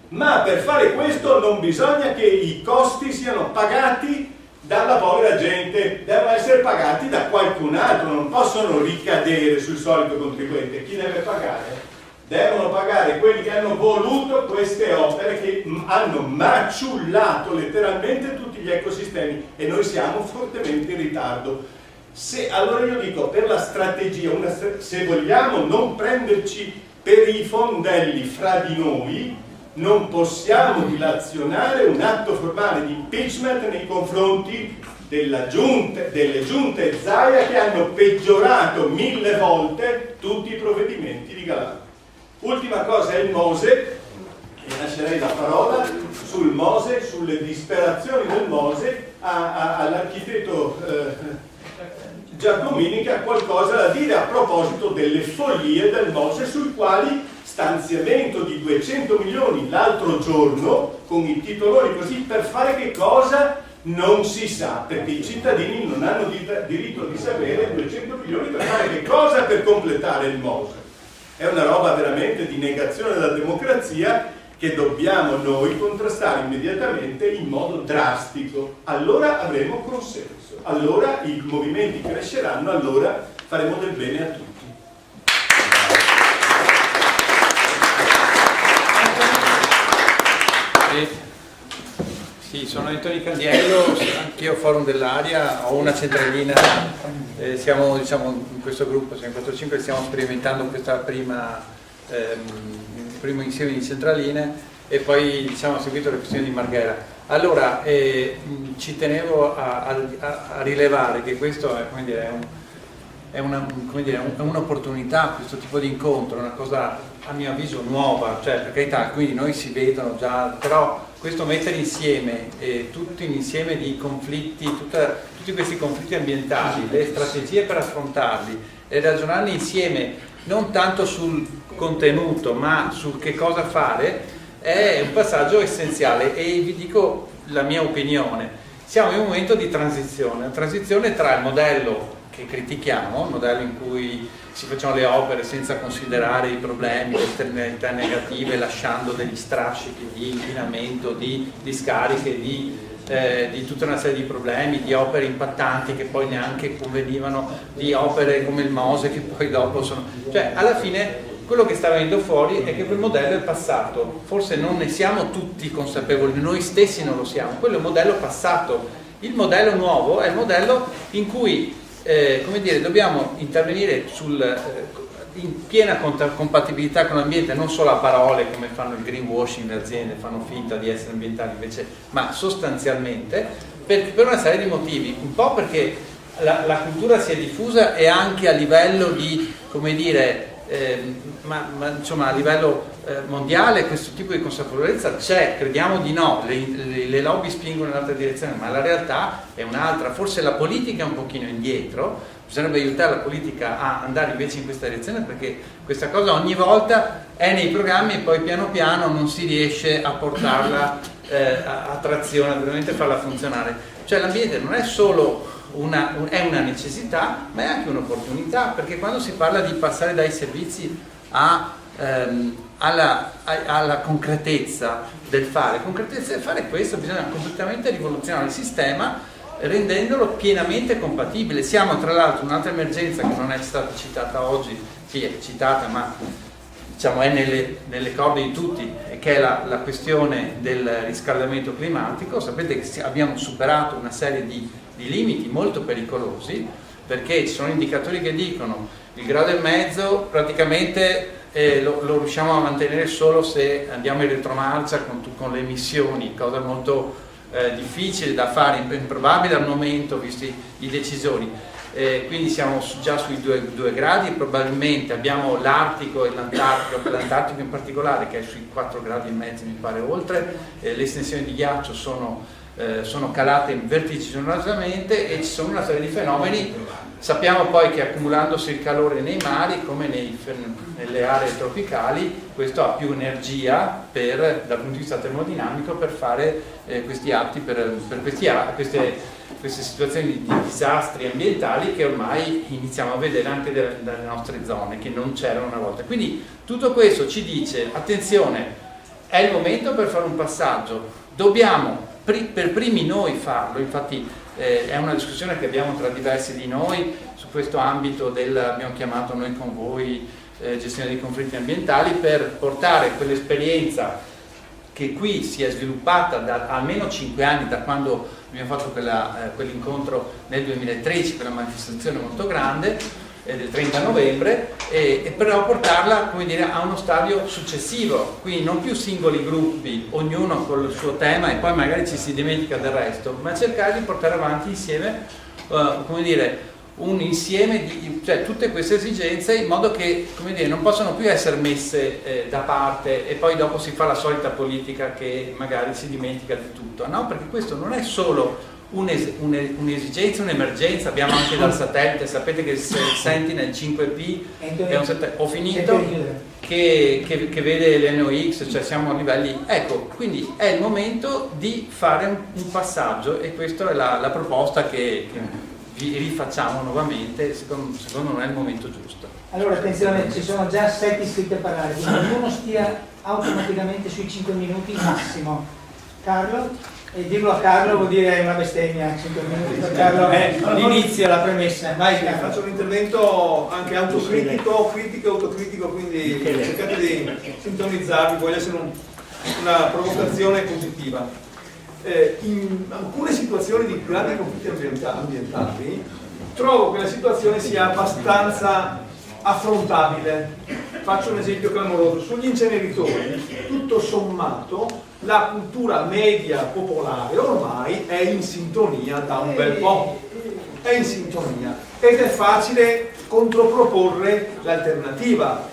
Ma per fare questo non bisogna che i costi siano pagati dalla povera gente, devono essere pagati da qualcun altro, non possono ricadere sul solito contribuente. Chi deve pagare? devono pagare quelli che hanno voluto queste opere, che hanno maciullato letteralmente tutti gli ecosistemi, e noi siamo fortemente in ritardo. Allora io dico, per la strategia, se vogliamo non prenderci per i fondelli fra di noi, non possiamo dilazionare un atto formale di impeachment nei confronti delle giunte Zaia, che hanno peggiorato 1000 volte tutti i provvedimenti di Galan. Ultima cosa è il Mose, e lascerei la parola sul Mose, sulle disperazioni del Mose all'architetto Giacomini, che ha qualcosa da dire a proposito delle follie del Mose, sui quali stanziamento di 200 milioni l'altro giorno, con i titoloni così, per fare che cosa? Non si sa, perché i cittadini non hanno diritto di sapere 200 milioni per fare che cosa? Per completare il Mose. È una roba veramente di negazione della democrazia, che dobbiamo noi contrastare immediatamente in modo drastico. Allora avremo consenso, allora i movimenti cresceranno, allora faremo del bene a tutti. Sì, sono Antonio Candiello, anch'io Forum dell'Aria, ho una centralina, siamo in questo gruppo, siamo 4-5, stiamo sperimentando questa primo insieme di centraline, e poi ho seguito le questioni di Marghera. Allora, ci tenevo a rilevare che questo è un'opportunità, questo tipo di incontro, è una cosa a mio avviso nuova, cioè per carità, quindi noi si vedono già, però questo mettere insieme tutto un insieme di conflitti, tutti questi conflitti ambientali, le strategie per affrontarli e ragionarne insieme, non tanto sul contenuto ma sul che cosa fare, è un passaggio essenziale. E vi dico la mia opinione: siamo in un momento di transizione, una transizione tra il modello che critichiamo, il modello in cui si facevano le opere senza considerare i problemi, le esternalità negative, lasciando degli strascichi di inquinamento, di discariche, di tutta una serie di problemi, di opere impattanti che poi neanche convenivano, di opere come il Mose che poi dopo sono... Cioè, alla fine quello che sta venendo fuori è che quel modello è passato, forse non ne siamo tutti consapevoli, noi stessi non lo siamo, quello è un modello passato. Il modello nuovo è il modello in cui dobbiamo intervenire in piena compatibilità con l'ambiente, non solo a parole come fanno il greenwashing, le aziende fanno finta di essere ambientali invece, ma sostanzialmente per una serie di motivi, un po' perché la cultura si è diffusa e anche a livello di, insomma a livello mondiale questo tipo di consapevolezza c'è, crediamo di no, le lobby spingono in un'altra direzione, ma la realtà è un'altra. Forse la politica è un pochino indietro, bisognerebbe aiutare la politica a andare invece in questa direzione, perché questa cosa ogni volta è nei programmi e poi piano piano non si riesce a portarla a trazione, a veramente farla funzionare. Cioè l'ambiente non è solo è una necessità, ma è anche un'opportunità, perché quando si parla di passare dai servizi alla concretezza del fare, questo bisogna completamente rivoluzionare il sistema rendendolo pienamente compatibile. Siamo tra l'altro un'altra emergenza che non è stata citata oggi, sì è citata ma è nelle corde di tutti, che è la questione del riscaldamento climatico. Sapete che abbiamo superato una serie di limiti molto pericolosi, perché ci sono indicatori che dicono il 1,5 gradi praticamente lo riusciamo a mantenere solo se andiamo in retromarcia con le emissioni, cosa molto difficile da fare, improbabile al momento visti i decisori. Quindi siamo già sui 2 gradi, probabilmente abbiamo l'Artico e l'Antartico, l'Antartico in particolare che è sui 4,5 gradi mi pare oltre, le estensioni di ghiaccio sono calate vertiginosamente e ci sono una serie di fenomeni. Sappiamo poi che accumulandosi il calore nei mari come nelle aree tropicali, questo ha più energia dal punto di vista termodinamico per fare questi atti, per queste situazioni di disastri ambientali che ormai iniziamo a vedere anche dalle nostre zone, che non c'erano una volta. Quindi tutto questo ci dice, attenzione, è il momento per fare un passaggio, dobbiamo per primi noi farlo. Infatti è una discussione che abbiamo tra diversi di noi su questo ambito abbiamo chiamato Noi con voi, gestione dei conflitti ambientali, per portare quell'esperienza che qui si è sviluppata da almeno 5 anni, da quando abbiamo fatto quell'incontro nel 2013, quella manifestazione molto grande del 30 novembre, e però portarla, come dire, a uno stadio successivo, quindi non più singoli gruppi, ognuno con il suo tema e poi magari ci si dimentica del resto, ma cercare di portare avanti insieme, come dire, un insieme di, cioè, tutte queste esigenze, in modo che, come dire, non possono più essere messe da parte e poi dopo si fa la solita politica che magari si dimentica di tutto, no? Perché questo non è solo un'esigenza, un'emergenza. Abbiamo anche dal satellite, sapete che il Sentinel 5P è un satellite, ho finito, che vede l'NOx, cioè siamo a livelli, ecco, quindi è il momento di fare un passaggio, e questa è la proposta che vi rifacciamo nuovamente. Secondo me è il momento giusto. Allora, attenzione, ci sono già 7 iscritti a parlare, quindi ognuno stia automaticamente sui 5 minuti massimo. Carlo? E dirlo a Carlo vuol dire una bestemmia. 5 minuti. Carlo è l'inizio, la premessa. Vai, Carlo. Faccio un intervento anche autocritico, critico e autocritico, quindi cercate di sintonizzarvi, voglio essere una provocazione positiva. In alcune situazioni di grandi conflitti ambientali trovo che la situazione sia abbastanza affrontabile. Faccio un esempio clamoroso: sugli inceneritori, tutto sommato la cultura media popolare ormai è in sintonia da un bel po', è in sintonia, ed è facile controproporre l'alternativa,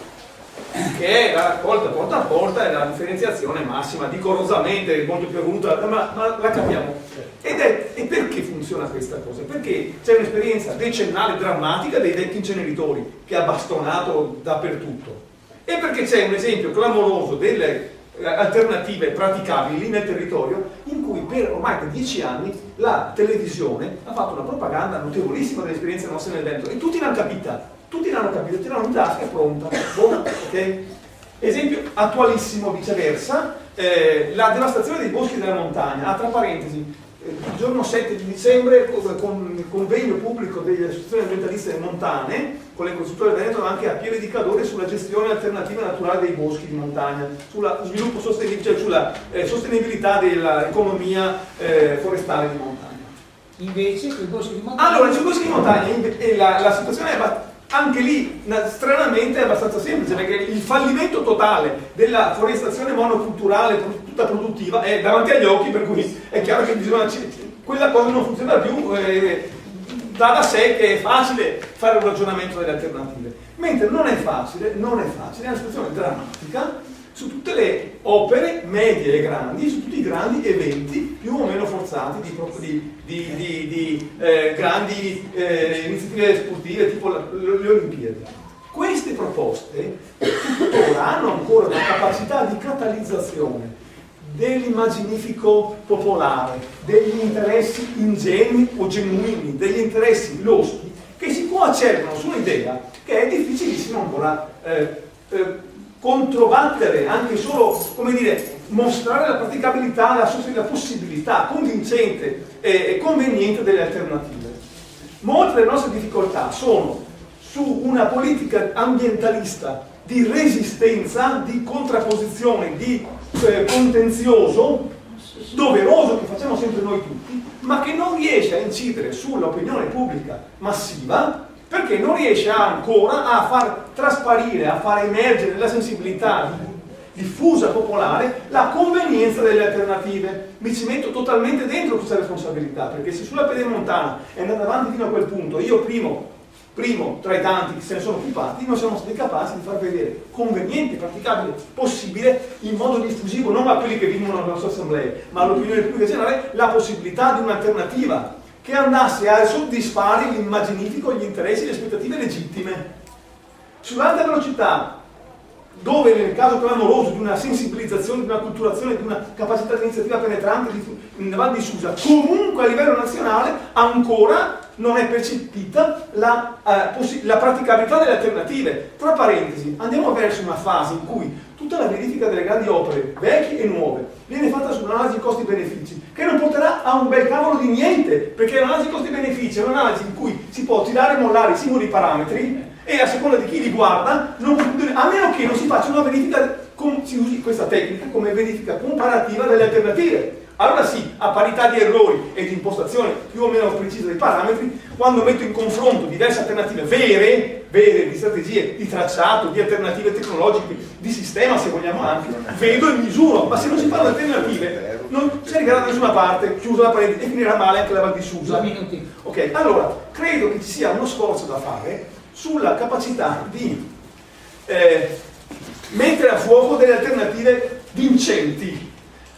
che è la raccolta porta a porta e la differenziazione massima, dicorosamente molto più evoluta, ma la capiamo. E perché funziona questa cosa? Perché c'è un'esperienza decennale drammatica dei vecchi inceneritori che ha bastonato dappertutto, e perché c'è un esempio clamoroso delle alternative praticabili nel territorio, in cui per ormai 10 anni la televisione ha fatto una propaganda notevolissima delle esperienze nostre nel Veneto, e tutti l'hanno capita, ce l'hanno in tasca, è pronta. Okay? Esempio attualissimo viceversa, la devastazione dei boschi della montagna. Tra parentesi, il giorno 7 di dicembre, con il convegno pubblico delle associazioni ambientaliste montane, con le consultore del Veneto, anche a piede di Cadore, sulla gestione alternativa naturale dei boschi di montagna, sullo sviluppo sostenibile, cioè sulla sostenibilità dell'economia forestale di montagna. Invece, sui boschi di montagna? Allora, sui boschi di montagna la situazione è anche lì stranamente è abbastanza semplice, perché il fallimento totale della forestazione monoculturale tutta produttiva è davanti agli occhi, per cui è chiaro che quella cosa non funziona più, dà da sé che è facile fare un ragionamento delle alternative, mentre non è facile, è una situazione drammatica su tutte le opere medie e grandi, su tutti i grandi eventi più o meno forzati di grandi iniziative sportive tipo le Olimpiadi. Queste proposte tuttora hanno ancora una capacità di catalizzazione dell'immaginifico popolare, degli interessi ingenui o genuini, degli interessi loschi, che si coacervano su un'idea che è difficilissimo ancora controbattere, anche solo, come dire, mostrare la praticabilità, la possibilità convincente e conveniente delle alternative. Molte delle nostre difficoltà sono su una politica ambientalista di resistenza, di contrapposizione, di contenzioso doveroso che facciamo sempre noi tutti, ma che non riesce a incidere sull'opinione pubblica massiva, perché non riesce ancora a far trasparire, a far emergere nella sensibilità diffusa popolare la convenienza delle alternative. Mi ci metto totalmente dentro questa responsabilità, perché se sulla pedemontana è andata avanti fino a quel punto, io primo tra i tanti che se ne sono occupati, non siamo stati capaci di far vedere conveniente, praticabile, possibile, in modo diffusivo, non a quelli che vivono nella nostra assemblea, ma all'opinione pubblica generale, la possibilità di un'alternativa che andasse a soddisfare l'immaginifico, gli interessi e le aspettative legittime. Sull'alta velocità, dove nel caso clamoroso di una sensibilizzazione, di una culturazione, di una capacità di iniziativa penetrante in Val di Susa, comunque a livello nazionale ancora non è percepita la praticabilità delle alternative. Tra parentesi, andiamo verso una fase in cui tutta la verifica delle grandi opere, vecchie e nuove, viene fatta su un'analisi costi-benefici, che non porterà a un bel cavolo di niente, perché l'analisi costi-benefici è un'analisi in cui si può tirare e mollare i singoli parametri e a seconda di chi li guarda, a meno che non si faccia una verifica, si usi questa tecnica come verifica comparativa delle alternative. Allora sì, a parità di errori e di impostazione più o meno precisa dei parametri, quando metto in confronto diverse alternative vere di strategie, di tracciato, di alternative tecnologiche, di sistema se vogliamo anche, vedo e misuro, ma se non si fanno alternative non si arriverà da nessuna parte, chiusa la parete e finirà male anche la Val di Susa. 2 minuti. Ok, allora, credo che ci sia uno sforzo da fare sulla capacità di mettere a fuoco delle alternative vincenti.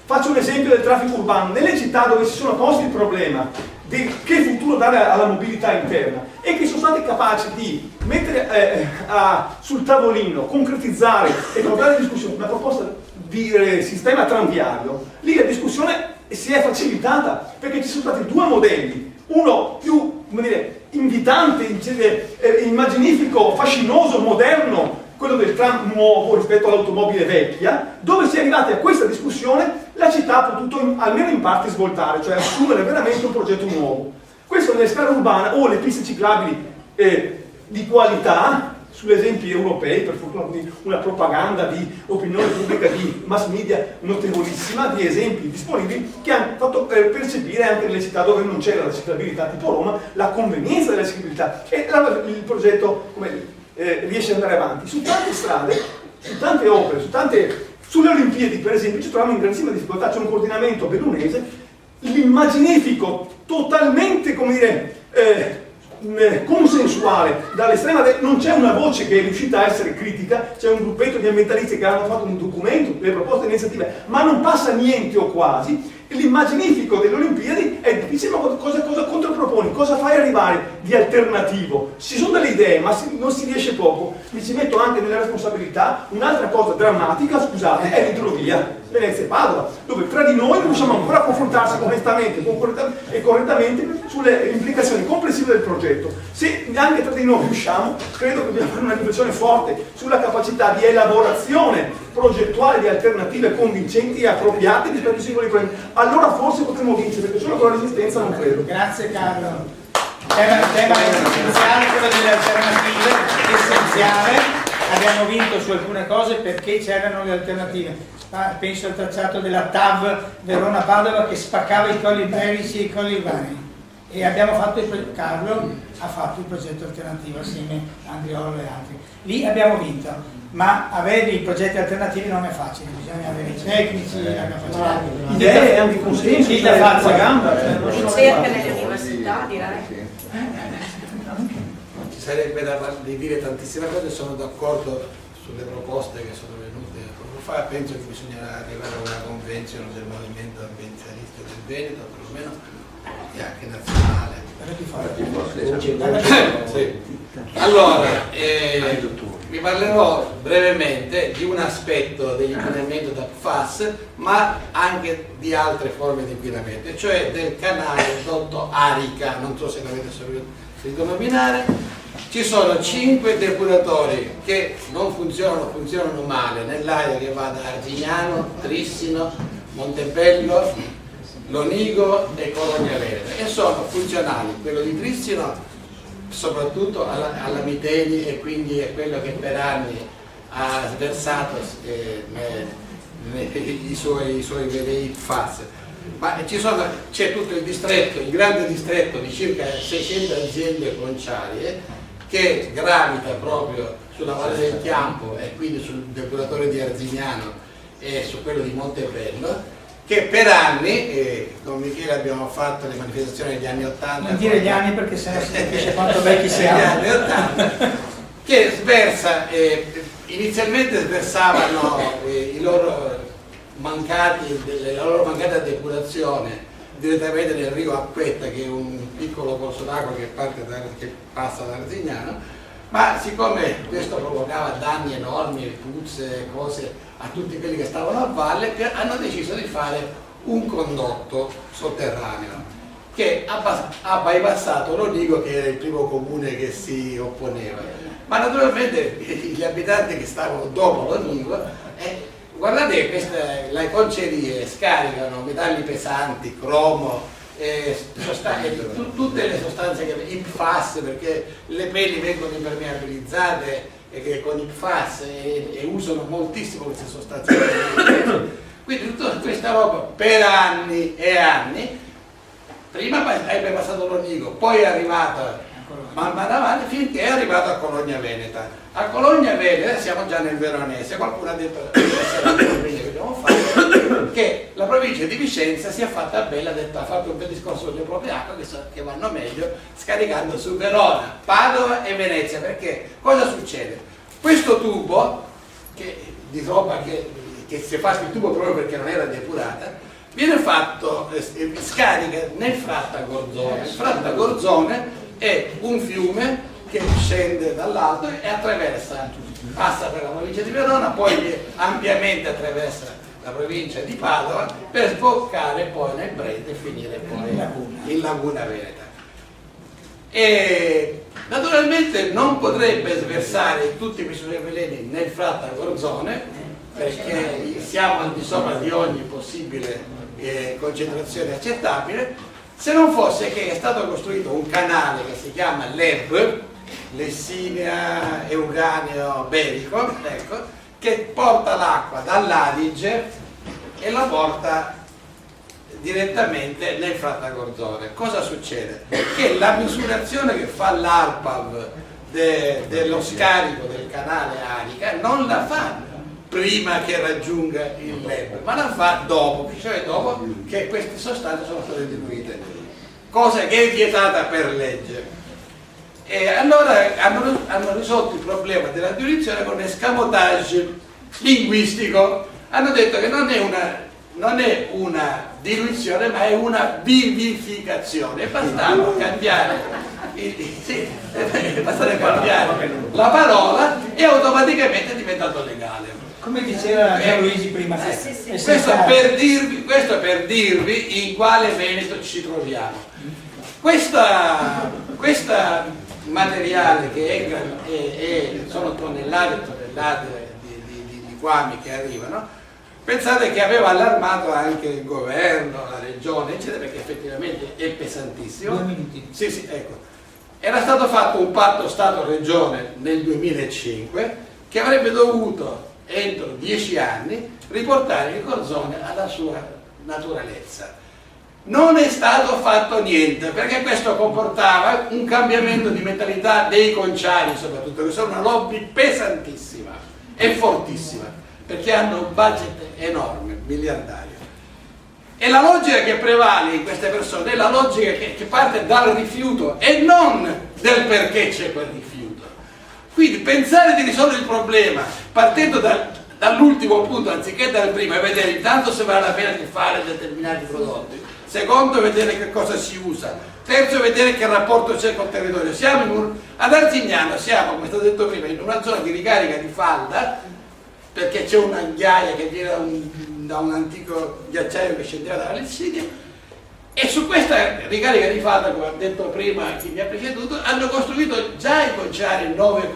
Faccio un esempio del traffico urbano. Nelle città dove si sono posti il problema di che futuro dare alla mobilità interna e che sono stati capaci di mettere sul tavolino, concretizzare e portare in discussione una proposta di sistema tranviario, lì la discussione si è facilitata perché ci sono stati 2 modelli, uno più, come dire, invitante, immaginifico, fascinoso, moderno, quello del tram nuovo rispetto all'automobile vecchia, dove si è arrivati a questa discussione, la città ha potuto almeno in parte svoltare, cioè assumere veramente un progetto nuovo. Questo nelle scale urbane o le piste ciclabili di qualità, sugli esempi europei, per fortuna quindi una propaganda di opinione pubblica, di mass media notevolissima, di esempi disponibili che hanno fatto percepire anche nelle città dove non c'era la ciclabilità, tipo Roma, la convenienza della ciclabilità e il progetto riesce ad andare avanti. Su tante strade, su tante opere, sulle Olimpiadi per esempio ci troviamo in grandissima difficoltà, c'è un coordinamento bellunese, l'immaginifico totalmente, come dire, consensuale dall'estrema destra, non c'è una voce che è riuscita a essere critica, c'è un gruppetto di ambientalisti che hanno fatto un documento, delle proposte di iniziative, ma non passa niente o quasi. L'immaginifico delle Olimpiadi è difficile, ma cosa controproponi? Cosa fai arrivare di alternativo? Ci sono delle idee, ma non si riesce poco. Mi ci metto anche nelle responsabilità. Un'altra cosa drammatica, scusate, è l'idrovia Venezia e Padova, dove tra di noi non riusciamo ancora a confrontarsi onestamente e correttamente sulle implicazioni complessive del progetto. Se anche tra di noi riusciamo, credo che dobbiamo fare una riflessione forte sulla capacità di elaborazione progettuale di alternative convincenti e appropriate rispetto ai singoli problemi. Allora forse potremo vincere, perché solo con la resistenza non credo. Grazie Carlo. Il tema è essenziale, quello delle alternative, essenziale. Abbiamo vinto su alcune cose perché c'erano le alternative. Penso al tracciato della TAV Verona-Padova che spaccava i colli Brerici e i colli Ivani. E abbiamo fatto Carlo ha fatto il progetto alternativo assieme a Andriolo e altri. Lì abbiamo vinto, ma avere i progetti alternativi non è facile, bisogna avere i tecnici, la capacità, idee e anche consensi, chi la fa gamba. Ricerca nelle università, direi. Ci sarebbe da dire tantissime cose, sono d'accordo sulle proposte che sono venute poco fa, penso che bisognerà arrivare a una convenzione del movimento ambientalista del Veneto, perlomeno, e anche nazionale. Sì. Allora, vi parlerò brevemente di un aspetto dell'inquinamento da PFAS, ma anche di altre forme di inquinamento, cioè del canale Dotto Arica, non so se l'avete sentito nominare. Ci sono 5 depuratori che non funzionano male nell'area che va da Arzignano, Trissino, Montebello, Lonigo e Cologna Veneta, e sono funzionali. Quello di Trissino soprattutto alla Miteni, e quindi è quello che per anni ha sversato i suoi veleni PFAS. Ma c'è tutto il distretto, il grande distretto di circa 600 aziende conciarie che gravita proprio sulla Valle del Chiampo e quindi sul depuratore di Arzignano e su quello di Montebello, che per anni, con Michele abbiamo fatto le manifestazioni negli anni 80. Non dire gli anni perché sennò si capisce quanto vecchi siamo. Negli anni 80, che sversa, inizialmente sversavano la loro mancata depurazione direttamente nel Rio Acquetta, che è un piccolo corso d'acqua che passa da Arzignano, ma siccome questo provocava danni enormi, puzze, cose a tutti quelli che stavano a valle, hanno deciso di fare un condotto sotterraneo che ha bypassato Lonigo, che era il primo comune che si opponeva. Ma naturalmente gli abitanti che stavano dopo Lonigo, guardate, le concerie scaricano metalli pesanti, cromo, tutte le sostanze che IPFAS, perché le peli vengono impermeabilizzate e che con IPFAS e usano moltissimo queste sostanze. Quindi tutta questa roba per anni e anni, prima è passato l'Onigo, poi è arrivata man mano avanti finché è arrivata a Cologna Veneta. A Cologna Veneta siamo già nel Veronese. Qualcuno ha detto che abbiamo fatto che la provincia di Vicenza si è fatta bella, ha fatto un bel discorso sulle proprie acque che vanno meglio scaricando su Verona, Padova e Venezia. Perché cosa succede? Questo tubo di roba che si fa il tubo proprio perché non era depurata, viene fatto, scarica nel Fratta Gorzone. Il Fratta Gorzone è un fiume che scende dall'alto e passa per la provincia di Verona, poi ampiamente attraversa la provincia di Padova per sboccare poi nel Brenta e finire poi in Laguna Veneta. E naturalmente non potrebbe sversare tutti questi suoi veleni nel Fratta Gorzone, perché siamo al di sopra di ogni possibile concentrazione accettabile, se non fosse che è stato costruito un canale che si chiama LEB, Lessinea Euganeo Berico, ecco, che porta l'acqua dall'Adige e la porta direttamente nel Fratta Gorzone. Cosa succede? Che la misurazione che fa l'ARPAV dello scarico del canale Anica non la fa prima che raggiunga il LEB, ma la fa dopo, cioè dopo che queste sostanze sono state diluite, cosa che è vietata per legge. E allora hanno risolto il problema della diluizione con un escamotage linguistico. Hanno detto che non è una diluizione, ma è una vivificazione. Bastava cambiare la parola e automaticamente è diventato legale. Come diceva Gianluigi prima, questo per dirvi in quale Veneto ci troviamo. Questa materiale che sono tonnellate e tonnellate di guami che arrivano, pensate che aveva allarmato anche il governo, la regione, eccetera, perché effettivamente è pesantissimo. 2 minuti. Sì, ecco. Era stato fatto un patto Stato-Regione nel 2005 che avrebbe dovuto entro 10 anni riportare il Gorzone alla sua naturalezza. Non è stato fatto niente, perché questo comportava un cambiamento di mentalità dei conciari, soprattutto, che sono una lobby pesantissima e fortissima, perché hanno un budget enorme, miliardario. E la logica che prevale in queste persone è la logica che parte dal rifiuto e non del perché c'è quel rifiuto. Quindi pensare di risolvere il problema partendo dall'ultimo punto anziché dal primo e vedere intanto se vale la pena di fare determinati prodotti, secondo vedere che cosa si usa, terzo vedere che rapporto c'è col territorio. Ad Arzignano siamo, come è stato detto prima, in una zona di ricarica di falda, perché c'è una ghiaia che viene da un antico ghiacciaio che scendeva dalla Lessinia, e su questa ricarica di falda, come ha detto prima chi mi ha preceduto, hanno costruito già i conciari 9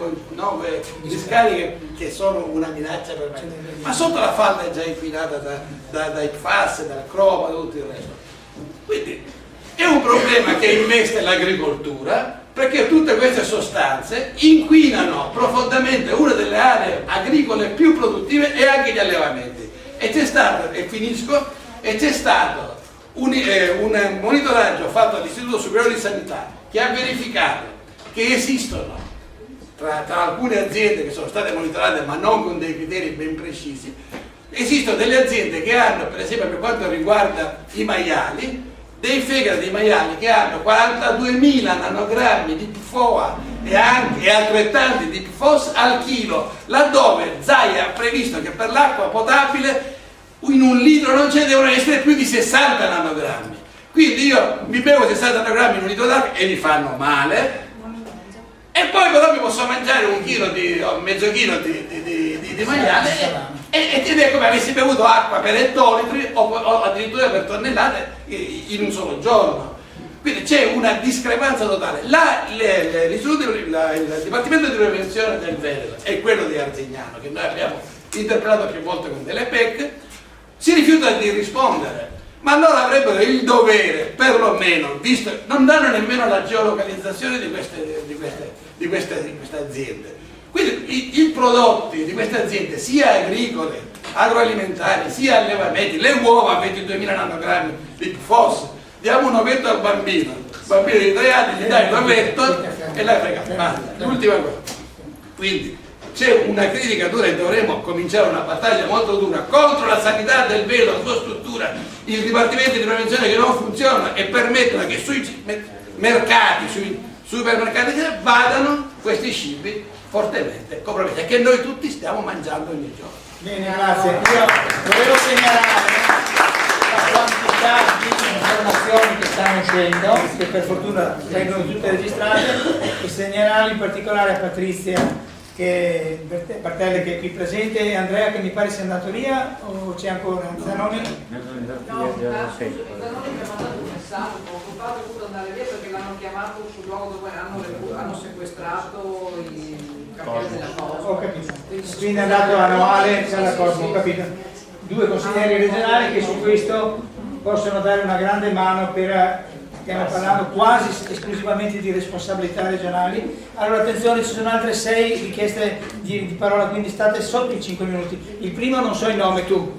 discariche che sono una minaccia per me, ma sotto la falda è già inquinata dai PFAS, dal croma, da tutto il resto. Quindi è un problema che investe l'agricoltura, perché tutte queste sostanze inquinano profondamente una delle aree agricole più produttive e anche gli allevamenti. E c'è stato, e finisco, un monitoraggio fatto dall'Istituto Superiore di Sanità che ha verificato che esistono tra alcune aziende che sono state monitorate ma non con dei criteri ben precisi, esistono delle aziende che hanno, per esempio per quanto riguarda i maiali, dei fegati di maiali che hanno 42.000 nanogrammi di PFOA e altrettanti di PFOS al chilo, laddove ZAI ha previsto che per l'acqua potabile in un litro non ce devono essere più di 60 nanogrammi. Quindi io mi bevo 60 nanogrammi in un litro d'acqua e mi fanno male, e poi però mi posso mangiare mezzo chilo di maiale ed è come avessi bevuto acqua per ettolitri o addirittura per tonnellate in un solo giorno. Quindi c'è una discrepanza totale. Il Dipartimento di Prevenzione del Veneto è quello di Arzignano, che noi abbiamo interpellato più volte con delle PEC, si rifiuta di rispondere, ma allora avrebbero il dovere, perlomeno, visto non danno nemmeno la geolocalizzazione di queste aziende. Quindi i prodotti di queste aziende, sia agricole, agroalimentari, sia allevamenti, le uova a 22.000 nanogrammi di PFOS, diamo un ovetto al bambino di 3 anni, gli dai l'ovetto e l'hai fregato. Ma l'ultima cosa, quindi c'è una critica dura e dovremo cominciare una battaglia molto dura contro la sanità del velo, la sua struttura, i dipartimenti di prevenzione che non funzionano e permettono che sui mercati, sui supermercati vadano questi cibi fortemente compromessi e che noi tutti stiamo mangiando ogni giorno. Bene, grazie. Io volevo segnalare la quantità di informazioni che stanno uscendo, che per fortuna vengono tutte registrate, e segnalare in particolare a Patrizia Bartelle che è qui presente, e Andrea che mi pare sia andato via, o c'è ancora Zanoni? No, Zanoni mi ha mandato un messaggio poco fa, ho dovuto andare via perché l'hanno chiamato sul luogo dove hanno sequestrato i cartelli della Cosmo. Ho capito. Quindi è andato annuale alla Cosmo, ho capito. 2 consiglieri regionali che su questo possono dare una grande mano per... Stiamo parlando quasi esclusivamente di responsabilità regionali. Allora attenzione, ci sono altre 6 richieste di parola, quindi state sotto i 5 minuti. Il primo non so il nome, tu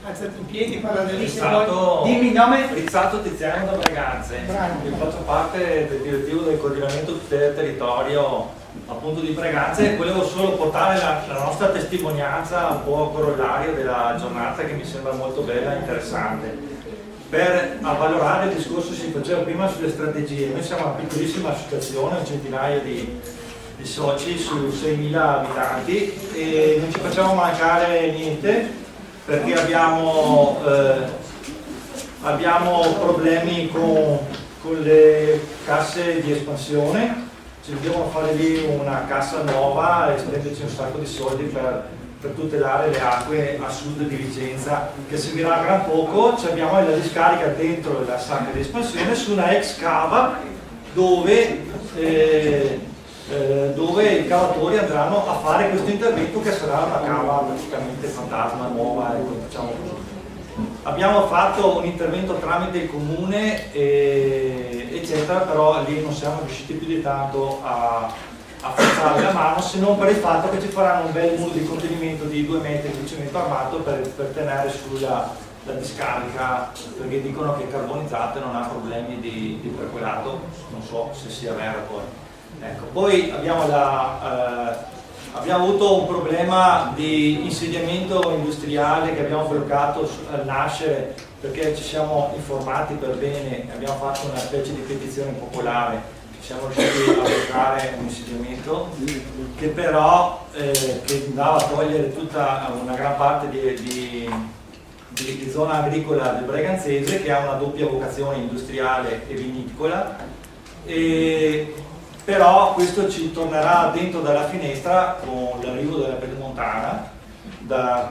alzati in piedi, parla dell'issimo. Dimmi il nome. Rizzato Tiziano da Breganze. Io faccio parte del direttivo del coordinamento tutela del territorio appunto di Breganze e volevo solo portare la nostra testimonianza un po' corollario della giornata, che mi sembra molto bella e interessante. Per avvalorare il discorso che si faceva prima sulle strategie, noi siamo una piccolissima associazione, un centinaio di soci su 6.000 abitanti, e non ci facciamo mancare niente perché abbiamo problemi con le casse di espansione, ci dobbiamo fare lì una cassa nuova e spenderci un sacco di soldi per tutelare le acque a sud di Vicenza, che servirà a gran poco. Abbiamo la discarica dentro la sacca di espansione su una ex cava dove i cavatori andranno a fare questo intervento, che sarà una cava praticamente fantasma, nuova, diciamo così. Abbiamo fatto un intervento tramite il comune eccetera, però lì non siamo riusciti più di tanto a forzare la mano, se non per il fatto che ci faranno un bel muro di contenimento di 2 metri di cemento armato per tenere sulla discarica, perché dicono che carbonizzate non ha problemi di percolato, non so se sia vero poi. Ecco, poi abbiamo avuto un problema di insediamento industriale che abbiamo bloccato al nascere, perché ci siamo informati per bene, abbiamo fatto una specie di petizione popolare. Siamo riusciti a bloccare un insediamento che però che andava a togliere tutta una gran parte di zona agricola del Breganzese, che ha una doppia vocazione industriale e vinicola, però questo ci tornerà dentro dalla finestra con l'arrivo della pedemontana,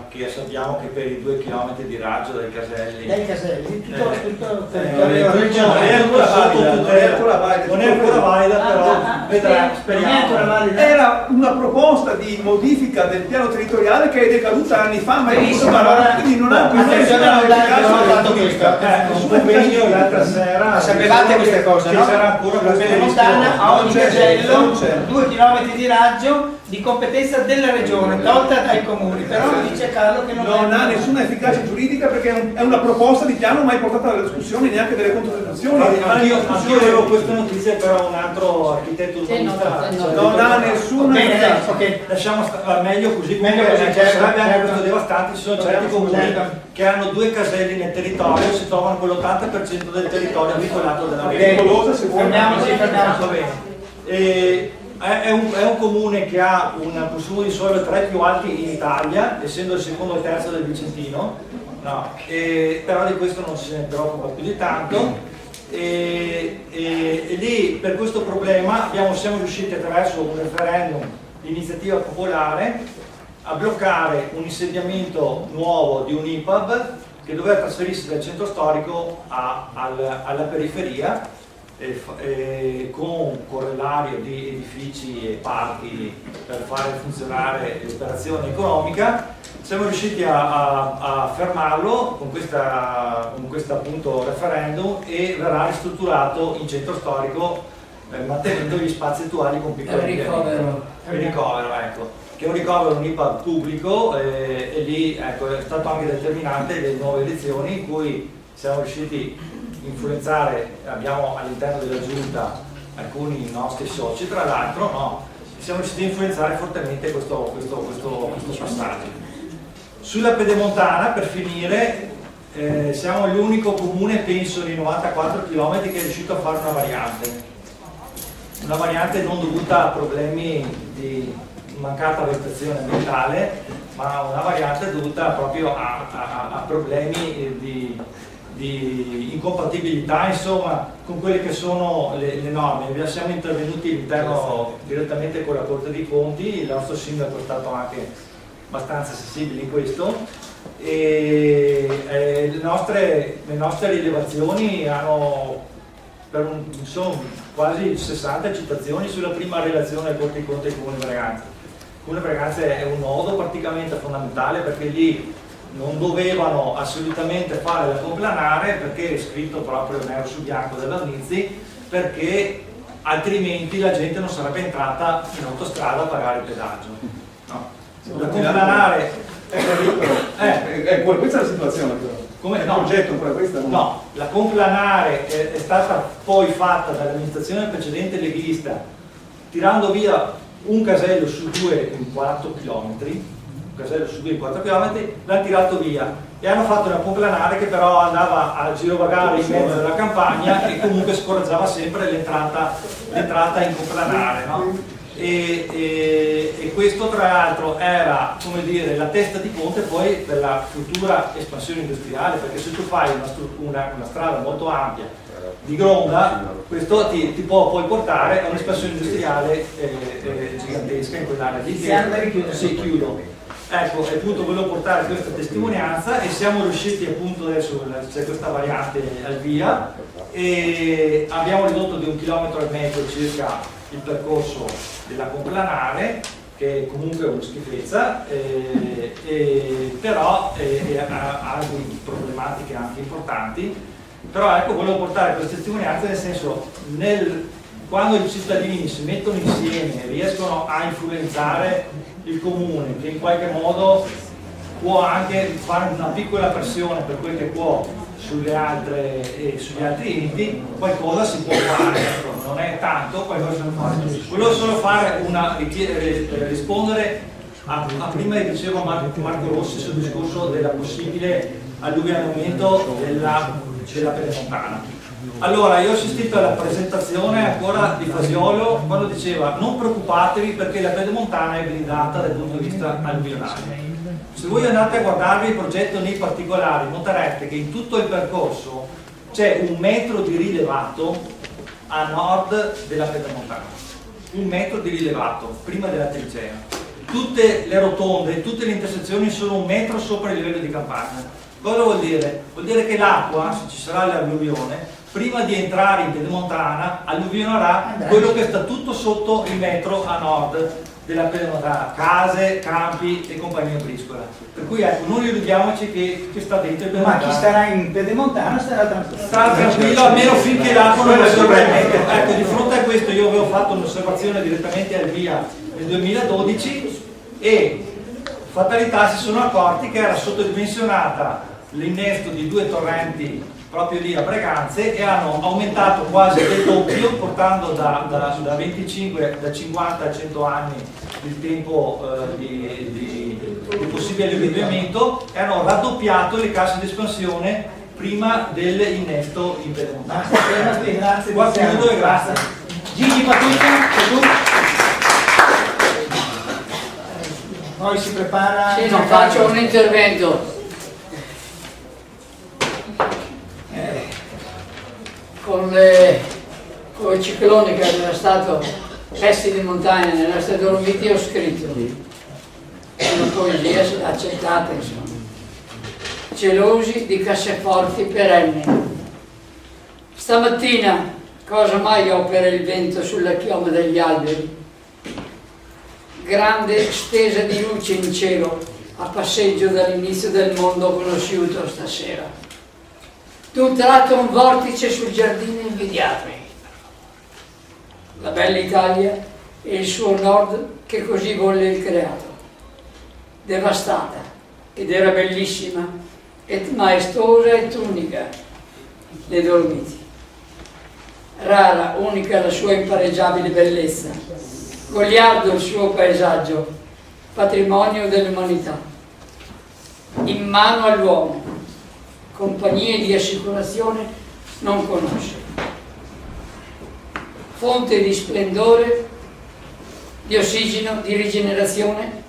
che sappiamo che per i 2 km di raggio dai Caselli, tutto il territorio non è ancora valida, però vedrà, speriamo. Era una proposta di modifica del piano territoriale che è decaduta anni fa, ma quindi non ha più un convegno l'altra sera. Sapevate questa cosa, no? C'era ancora la pedemontana a ogni casello 2 km di raggio di competenza della regione, tolta dai comuni, però dice Carlo che non ha nessuna efficacia giuridica perché è una proposta di piano mai portata alla discussione, neanche delle controdeduzioni. Anch'io avevo questa notizia, però un altro architetto urbanista non ha nessuna efficacia. Lasciamo meglio così, sarebbe anche questo devastante. Ci sono certi comuni che hanno 2 caselli nel territorio e si trovano con l'80% del territorio vincolato dalla regione. Fermiamoci bene. È un comune che ha un consumo di suolo tra i più alti in Italia, essendo il secondo e terzo del Vicentino, però di questo non se ne preoccupa più di tanto. E lì per questo problema siamo riusciti attraverso un referendum di iniziativa popolare a bloccare un insediamento nuovo di un IPAB che doveva trasferirsi dal centro storico alla periferia, con correlario di edifici e parchi per fare funzionare l'operazione economica. siamo riusciti a fermarlo con questa appunto referendum, e verrà ristrutturato in centro storico, mantenendo gli spazi attuali con piccoli ricovero, ecco, che è un ricovero, un IPA pubblico, e lì ecco, è stato anche determinante le nuove elezioni in cui siamo riusciti a influenzare, abbiamo all'interno della giunta alcuni nostri soci, tra l'altro, no? Siamo riusciti a influenzare fortemente questo passaggio. Sulla Pedemontana, per finire, siamo l'unico comune, penso, di 94 km che è riuscito a fare una variante non dovuta a problemi di mancata valutazione ambientale, ma una variante dovuta proprio a problemi di incompatibilità, insomma, con quelle che sono le norme. Siamo intervenuti all'interno direttamente con la Corte dei Conti, il nostro sindaco è stato anche abbastanza sensibile in questo, e le nostre rilevazioni hanno sono quasi 60 citazioni sulla prima relazione del Corte dei Conti del Comune Braganza. Il Comune Braganza è un nodo praticamente fondamentale, perché lì non dovevano assolutamente fare la complanare, perché è scritto proprio nero su bianco dalla Nizzi, perché altrimenti la gente non sarebbe entrata in autostrada a pagare il pedaggio. No. La complanare questa è la situazione però. Come il no? progetto ancora questa non... No, la complanare è stata poi fatta dall'amministrazione precedente leghista, tirando via un casello su 2 in 4 km, l'hanno tirato via e hanno fatto una complanare che però andava a girovagare in mezzo alla campagna e comunque scoraggiava sempre l'entrata in complanare, no? E questo tra l'altro era, come dire, la testa di ponte poi per la futura espansione industriale, perché se tu fai una strada molto ampia di gronda, questo ti può poi portare a un'espansione industriale gigantesca in quell'area lì. Sì, chiudo. Ecco, appunto volevo portare questa testimonianza, e siamo riusciti, appunto, adesso c'è questa variante al via, e abbiamo ridotto di 1,5 km circa il percorso della complanare, che comunque è una schifezza, però ha delle problematiche anche importanti. Però ecco, volevo portare questa testimonianza, nel senso, quando i cittadini si mettono insieme e riescono a influenzare il comune, che in qualche modo può anche fare una piccola pressione per quel che può sugli altri enti, qualcosa si può fare, non è tanto, qualcosa si può fare. Volevo solo fare rispondere a prima che diceva Marco Rossi sul discorso della possibile alluvionamento della Pedemontana. Allora, io ho assistito alla presentazione ancora di Fasiolo quando diceva: non preoccupatevi perché la Pedemontana è blindata dal punto di vista alluvionale. Se voi andate a guardarvi il progetto nei particolari, noterete che in tutto il percorso c'è 1 metro di rilevato a nord della Pedemontana, 1 metro di rilevato prima della trincea. Tutte le rotonde, tutte le intersezioni sono 1 metro sopra il livello di campagna. Cosa vuol dire? Vuol dire che l'acqua, se ci sarà l'alluvione, prima di entrare in Pedemontana alluvionerà quello che sta tutto sotto il metro a nord della Pedemontana, case, campi e compagnia briscola. Per cui ecco, non illudiamoci che sta dentro il Pedemontana. Ma chi starà in Pedemontana starà tranquillo. Starà tranquillo, almeno finché l'acqua non lo sorprende. Ecco, di fronte a questo io avevo fatto un'osservazione direttamente al via nel 2012 e fatalità si sono accorti che era sottodimensionata l'innesto di 2 torrenti proprio lì a Braganze, e hanno aumentato quasi del doppio, portando da 50 a 100 anni il tempo di possibile alluvionamento, e hanno raddoppiato le casse di espansione prima dell'innesto in Pedemontana. Grazie. Grazie. Gigi Patuccia, poi si prepara. Sì, non faccio un intervento. Con il ciclone che era stato pesti di montagna nella nostra Dolomiti ho scritto una poesia accettata, insomma. Gelosi di casseforti perenni. Stamattina cosa mai opera il vento sulla chioma degli alberi? Grande stesa di luce in cielo a passeggio dall'inizio del mondo conosciuto stasera. D'un tratto un vortice sul giardino invidiato. La bella Italia e il suo nord che così volle il creato. Devastata, ed era bellissima, et maestosa et unica, le Dolomiti. Rara, unica la sua impareggiabile bellezza, goliardo il suo paesaggio, patrimonio dell'umanità. In mano all'uomo, compagnie di assicurazione non conosce. Fonte di splendore, di ossigeno, di rigenerazione,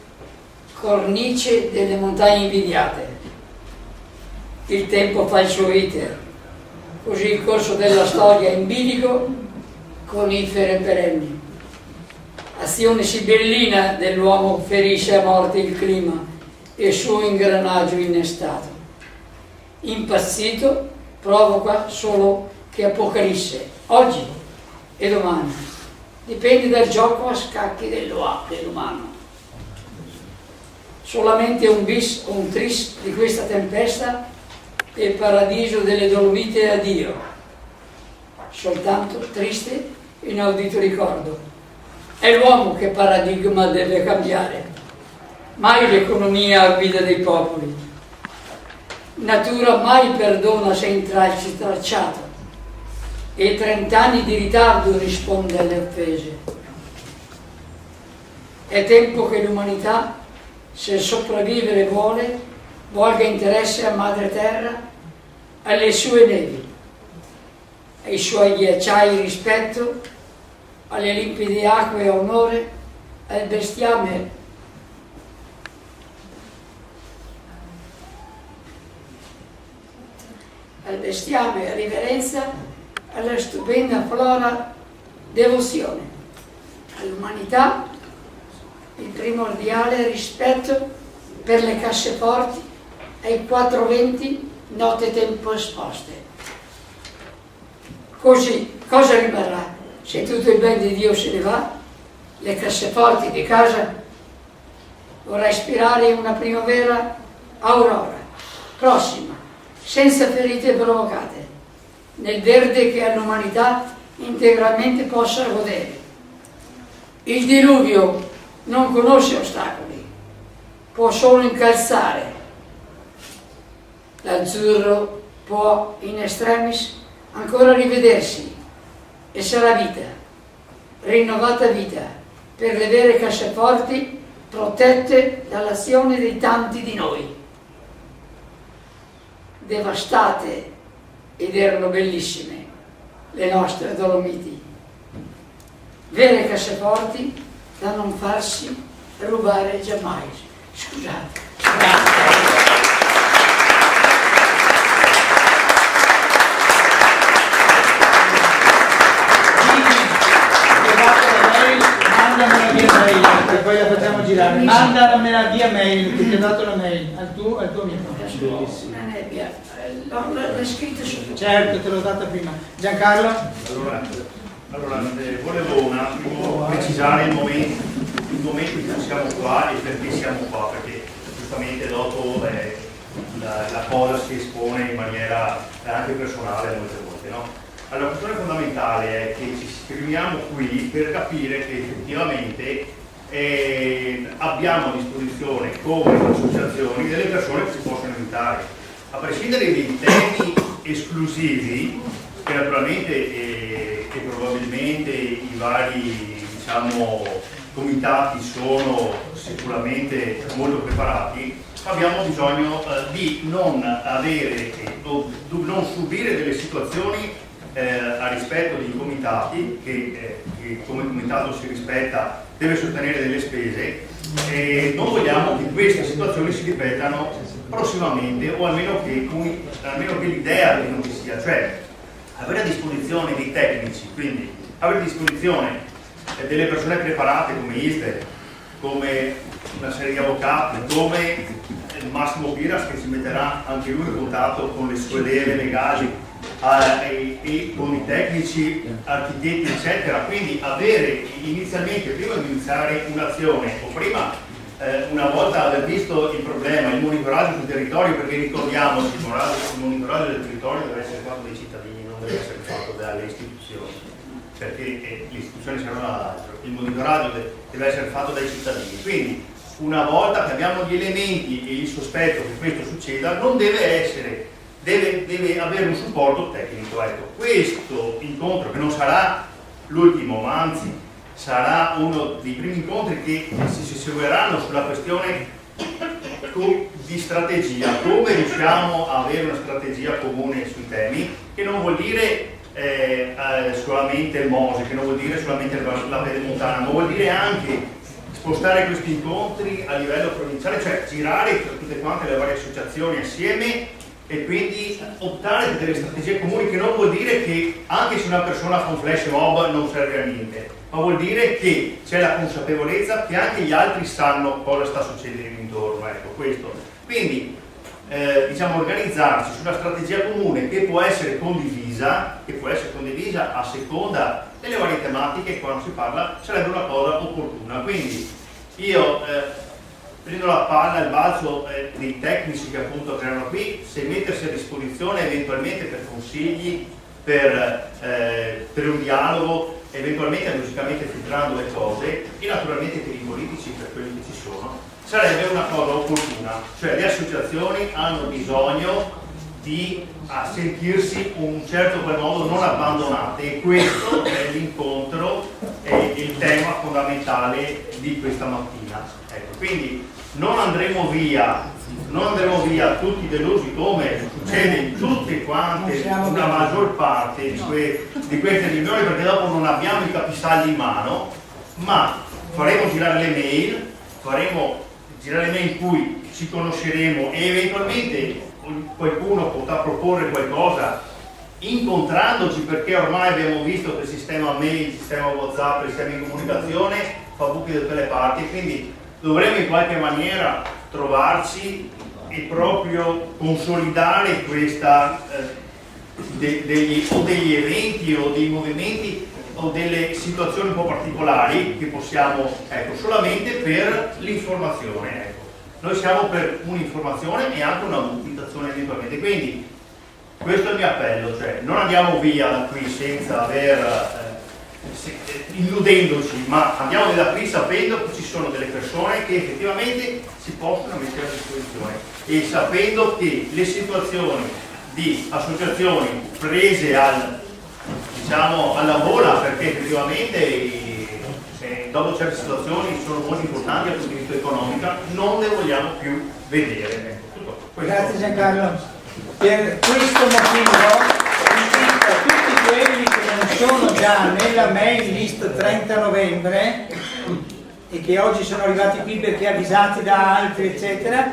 cornice delle montagne invidiate. Il tempo fa il suo iter, così il corso della storia in bilico, conifere perenni. Azione sibillina dell'uomo ferisce a morte il clima e il suo ingranaggio innestato. Impazzito provoca solo che Apocalisse, oggi e domani, dipende dal gioco a scacchi dell'umano. Solamente un bis o un tris di questa tempesta e il paradiso delle Dolomiti è addio. Soltanto triste, inaudito ricordo. È l'uomo che paradigma deve cambiare, mai l'economia a guida dei popoli. Natura mai perdona se intralci tracciato e 30 anni di ritardo risponde alle offese. È tempo che l'umanità, se sopravvivere vuole, volga interesse a madre terra, alle sue nevi, ai suoi ghiacciai rispetto, alle limpide acque onore, al bestiame riverenza, alla stupenda flora devozione, all'umanità il primordiale rispetto per le casseforti, ai 4 venti note tempo esposte. Così cosa rimarrà se tutto il ben di Dio se ne va? Le casseforti di casa? Vorrà ispirare una primavera aurora, prossima, senza ferite provocate, nel verde che all'umanità integralmente possa godere. Il diluvio non conosce ostacoli, può solo incalzare. L'azzurro può in extremis ancora rivedersi e sarà vita, rinnovata vita, per le vere casseforti protette dall'azione dei tanti di noi. Devastate ed erano bellissime le nostre Dolomiti, vere casseforti da non farsi rubare giammai. Scusate. Mandamela via mail, che poi la facciamo girare. Mandamela via mail, che ti ho dato la mail al tuo amico. Bellissima. L'ho scritto su. Certo, te l'ho data prima. Giancarlo? Allora volevo un attimo precisare il momento in cui siamo qua e perché siamo qua, perché giustamente dopo la cosa si espone in maniera anche personale molte volte, no? Allora, la questione fondamentale è che ci riuniamo qui per capire che effettivamente abbiamo a disposizione come associazioni delle persone che si possono aiutare, a prescindere dai temi esclusivi che naturalmente che probabilmente i vari, diciamo, comitati sono sicuramente molto preparati. Abbiamo bisogno di non avere o non subire delle situazioni a rispetto dei comitati che come comitato si rispetta, deve sostenere delle spese, e non vogliamo che queste situazioni si ripetano prossimamente, o almeno che l'idea che non ci sia, cioè avere a disposizione dei tecnici, quindi avere a disposizione delle persone preparate come Isde, come una serie di avvocati, come Massimo Piras, che si metterà anche lui in contatto con le sue leve legali e con i tecnici, architetti eccetera, quindi avere inizialmente, prima di iniziare un'azione o prima una volta aver visto il problema, il monitoraggio sul territorio, perché ricordiamoci, il monitoraggio del territorio deve essere fatto dai cittadini, non deve essere fatto dalle istituzioni, perché le istituzioni servono all'altro, il monitoraggio deve essere fatto dai cittadini. Quindi una volta che abbiamo gli elementi e il sospetto che questo succeda, non deve essere, deve avere un supporto tecnico. Ecco, questo incontro, che non sarà l'ultimo, ma anzi sarà uno dei primi incontri che si seguiranno sulla questione di strategia, come riusciamo a avere una strategia comune sui temi, che non vuol dire solamente il Mose, che non vuol dire solamente la Pedemontana, ma vuol dire anche spostare questi incontri a livello provinciale, cioè girare per tutte quante le varie associazioni assieme e quindi optare per delle strategie comuni, che non vuol dire che anche se una persona fa un flash mob non serve a niente, ma vuol dire che c'è la consapevolezza che anche gli altri sanno cosa sta succedendo intorno, ecco questo. Quindi diciamo organizzarci su una strategia comune che può essere condivisa a seconda delle varie tematiche, quando si parla sarebbe una cosa opportuna. Quindi io prendo la palla, il balzo dei tecnici che appunto erano qui, se mettersi a disposizione eventualmente per consigli, per un dialogo, eventualmente logicamente filtrando le cose, e naturalmente per i politici, per quelli che ci sono, sarebbe una cosa opportuna. Cioè le associazioni hanno bisogno di sentirsi in un certo qual modo non abbandonate, e questo è l'incontro e il tema fondamentale di questa mattina. Ecco, quindi non andremo via tutti delusi, come succede in tutte quante, una maggior parte di queste riunioni, perché dopo non abbiamo i capisaldi in mano, ma faremo girare le mail in cui ci conosceremo e eventualmente qualcuno potrà proporre qualcosa incontrandoci, perché ormai abbiamo visto che il sistema mail, il sistema WhatsApp, il sistema di comunicazione fa buchi da tutte le parti, quindi dovremo in qualche maniera trovarci e proprio consolidare questa degli eventi o dei movimenti o delle situazioni un po' particolari che possiamo, ecco, solamente per l'informazione, ecco. Noi siamo per un'informazione e anche una mobilitazione eventualmente, quindi questo è il mio appello, cioè non andiamo via da qui senza illudendoci, ma andiamo da qui sapendo che ci sono delle persone che effettivamente si possono mettere a disposizione, e sapendo che le situazioni di associazioni prese alla vola, perché effettivamente dopo certe situazioni sono molto importanti dal punto di vista economico, non le vogliamo più vedere. Grazie Giancarlo. Per questo motivo invito tutti quelli che non sono già nella mail list 30 novembre e che oggi sono arrivati qui perché avvisati da altri eccetera,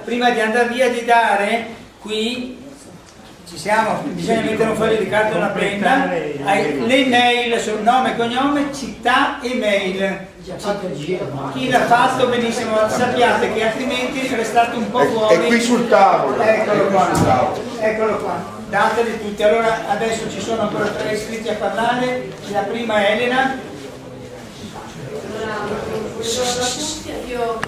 prima di andare via di dare qui, ci siamo, bisogna mettere un foglio di carta e una penna, le mail sul nome e cognome, città e mail. Chi l'ha fatto benissimo, sappiate che altrimenti restate un po' fuori. È qui sul tavolo. Eccolo qua, dateli tutti. Allora adesso ci sono ancora 3 iscritti a parlare, la prima è Elena. Buongiorno a tutti, io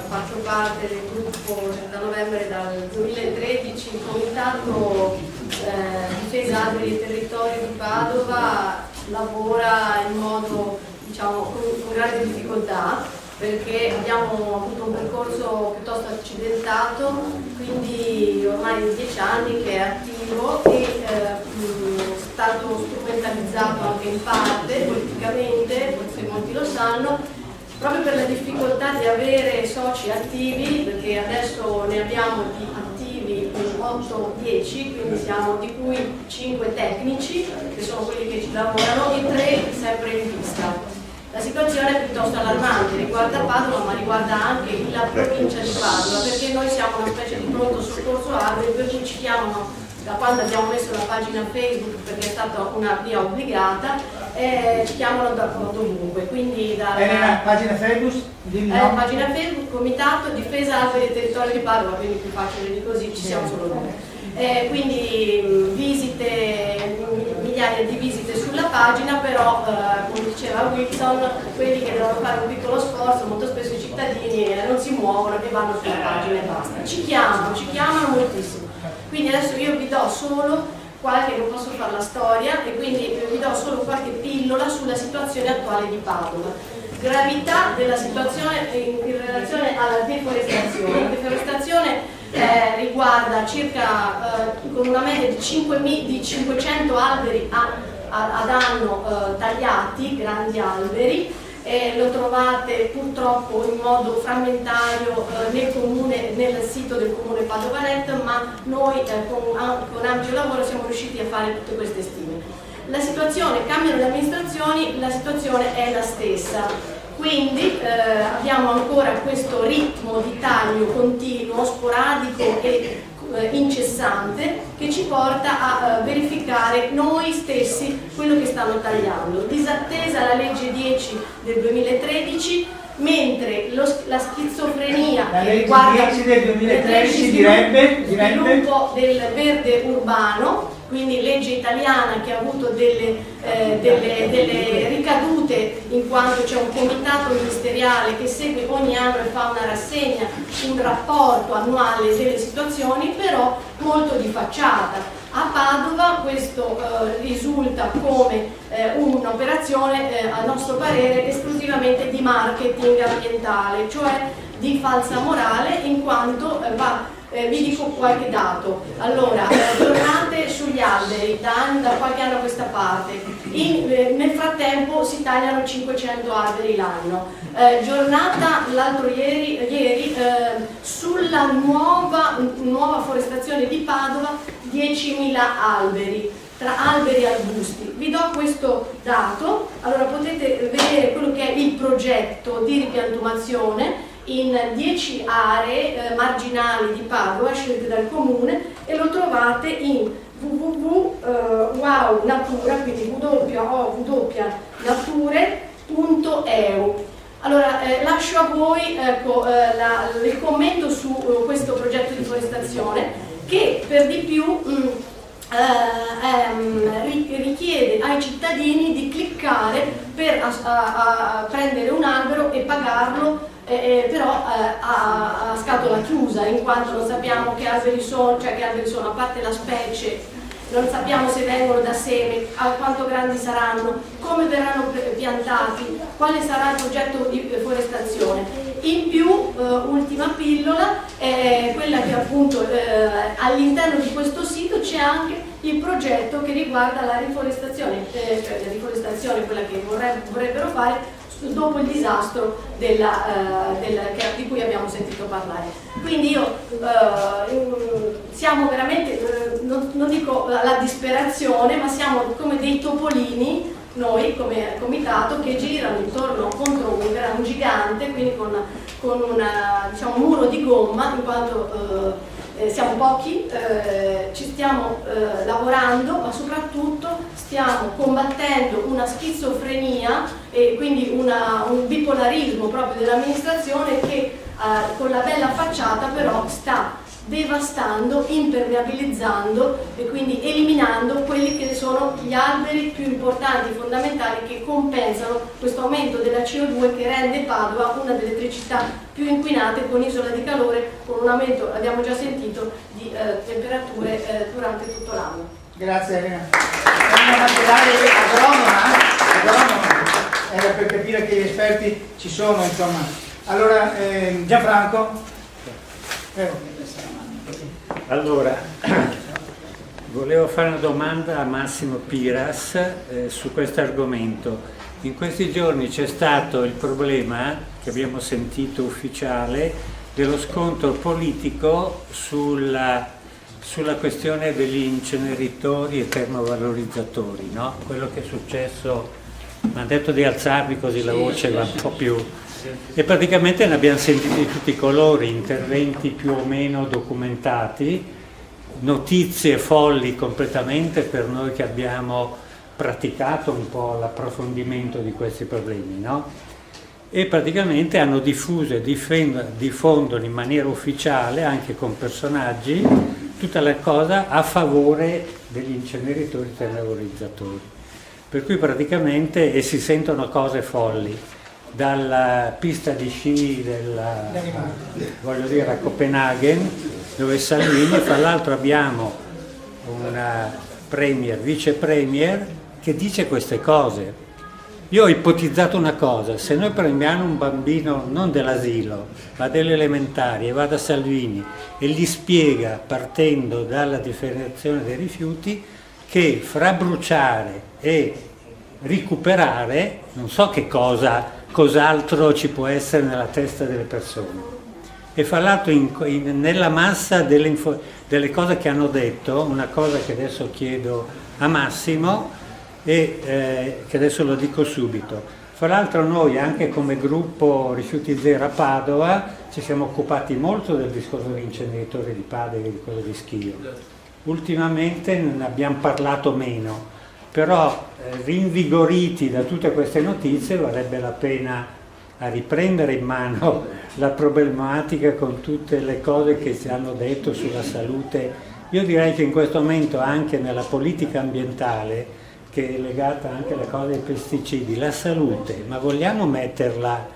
faccio parte del gruppo da novembre dal 2013, il comitato Difesa Alberi e Territori di Padova lavora in modo, diciamo, con grande difficoltà, perché abbiamo avuto un percorso piuttosto accidentato, quindi ormai 10 anni che è attivo e è stato strumentalizzato anche in parte politicamente, forse molti lo sanno, proprio per la difficoltà di avere soci attivi, perché adesso ne abbiamo di attivi 8-10, quindi siamo di cui 5 tecnici, che sono quelli che ci lavorano, e 3 sempre in pista. La situazione è piuttosto allarmante, riguarda Padova ma riguarda anche la provincia di Padova, perché noi siamo una specie di pronto soccorso alberi, per cui ci chiamano da quando abbiamo messo la pagina Facebook, perché è stata una via obbligata, ci chiamano dovunque. Quindi Elena, pagina Facebook? Pagina Facebook, Comitato Difesa Alberi e Territorio di Padova, quindi più facile di così, ci siamo solo noi. Quindi visite, migliaia di visite sulla pagina. pagina, però come diceva Wilson, quelli che devono fare un piccolo sforzo, molto spesso i cittadini non si muovono e vanno sulla pagina e basta. Ci chiamano moltissimo. Quindi adesso io vi do solo qualche, non posso fare la storia, e quindi vi do solo qualche pillola sulla situazione attuale di Padova. Gravità della situazione in relazione alla deforestazione. La deforestazione riguarda circa con una media di 500 alberi ad anno tagliati, grandi alberi. Lo trovate purtroppo in modo frammentario nel sito del comune Padovanet, ma noi con ampio lavoro siamo riusciti a fare tutte queste stime. La situazione, cambiano le amministrazioni, la situazione è la stessa, quindi abbiamo ancora questo ritmo di taglio continuo, sporadico e incessante, che ci porta a verificare noi stessi quello che stanno tagliando. Disattesa la legge 10 del 2013, mentre la schizofrenia la che legge riguarda 10 del 2013 direbbe sviluppo del verde urbano, quindi legge italiana che ha avuto delle ricadute, in quanto c'è un comitato ministeriale che segue ogni anno e fa una rassegna, un rapporto annuale delle situazioni, però molto di facciata. A Padova questo risulta come un'operazione, a nostro parere, esclusivamente di marketing ambientale, cioè di falsa morale, in quanto vi dico qualche dato. Allora, giornate sugli alberi da qualche anno a questa parte, nel frattempo si tagliano 500 alberi l'anno. Giornata l'altro ieri sulla nuova forestazione di Padova, 10.000 alberi, tra alberi e arbusti. Vi do questo dato, allora potete vedere quello che è il progetto di ripiantumazione in 10 aree marginali di Padova scelte dal comune, e lo trovate in www.wownatura, quindi www.nature.eu. Allora lascio a voi il commento su questo progetto di forestazione, che per di più richiede ai cittadini di cliccare per prendere un albero e pagarlo, però a scatola chiusa, in quanto non sappiamo che alberi sono, a parte la specie, non sappiamo se vengono da seme, quanto grandi saranno, come verranno piantati, quale sarà il progetto di forestazione. In più, ultima pillola, quella che appunto all'interno di questo sito c'è anche il progetto che riguarda la riforestazione, quella che vorrebbero fare dopo il disastro di cui abbiamo sentito parlare. Quindi siamo veramente, non dico alla disperazione, ma siamo come dei topolini, noi come comitato, che girano intorno contro un gigante, quindi con un muro di gomma, in quanto siamo pochi, ci stiamo lavorando, ma soprattutto stiamo combattendo una schizofrenia e quindi un bipolarismo proprio dell'amministrazione che con la bella facciata però sta devastando, impermeabilizzando e quindi eliminando quelli che sono gli alberi più importanti e fondamentali, che compensano questo aumento della CO2 che rende Padova una delle 3 città più inquinate, con isola di calore, con un aumento, abbiamo già sentito, di temperature durante tutto l'anno. Grazie Elena. Una materiale agronoma, era per capire che gli esperti ci sono, insomma. Allora, Gianfranco. Allora, volevo fare una domanda a Massimo Piras su questo argomento. In questi giorni c'è stato il problema, che abbiamo sentito ufficiale, dello scontro politico sulla questione degli inceneritori e termovalorizzatori, no? Quello che è successo, mi hanno detto di alzarvi così la voce va un po' più... E praticamente ne abbiamo sentiti di tutti i colori, interventi più o meno documentati, notizie folli completamente per noi che abbiamo praticato un po' l'approfondimento di questi problemi, no? E praticamente hanno diffuso e diffondono in maniera ufficiale, anche con personaggi, tutta la cosa a favore degli inceneritori e termovalorizzatori. per cui praticamente si sentono cose folli, dalla pista di sci voglio dire, a Copenaghen, dove Salvini, fra l'altro abbiamo una vice premier che dice queste cose. Io ho ipotizzato una cosa: se noi prendiamo un bambino non dell'asilo ma delle elementari e va da Salvini e gli spiega, partendo dalla differenziazione dei rifiuti, che fra bruciare e recuperare non so che cos'altro ci può essere nella testa delle persone. E fra l'altro nella massa delle cose che hanno detto, una cosa che adesso chiedo a Massimo e che adesso lo dico subito. Fra l'altro noi anche come gruppo Rifiuti Zero a Padova ci siamo occupati molto del discorso degli inceneritori di Padova e di quello di Schio. Ultimamente ne abbiamo parlato meno, però rinvigoriti da tutte queste notizie varrebbe la pena a riprendere in mano la problematica con tutte le cose che si hanno detto sulla salute. Io direi che in questo momento anche nella politica ambientale, che è legata anche alla cosa dei pesticidi, la salute, ma vogliamo metterla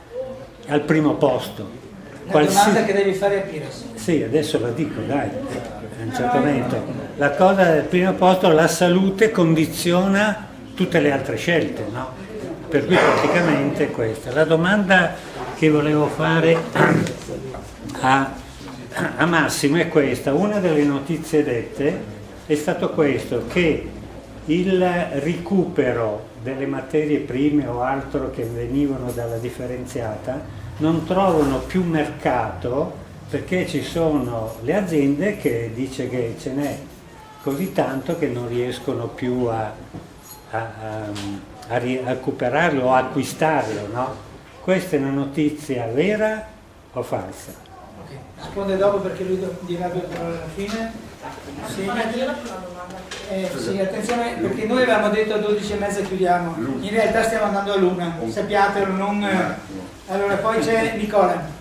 al primo posto? La domanda che devi fare a Piras. Sì, adesso la dico, dai, a un certo momento. La cosa al primo posto, la salute condiziona tutte le altre scelte, no? Per cui praticamente questa. La domanda che volevo fare a Massimo è questa. Una delle notizie dette è stato questo, che il recupero delle materie prime o altro che venivano dalla differenziata non trovano più mercato perché ci sono le aziende che dice che ce n'è così tanto che non riescono più a recuperarlo o acquistarlo, no? Questa è una notizia vera o falsa? Okay. Risponde dopo perché lui dirà due parole alla fine. Sì, attenzione perché noi avevamo detto a 12:30 chiudiamo, in realtà stiamo andando all'1, sappiatelo, non... Allora poi c'è Nicola.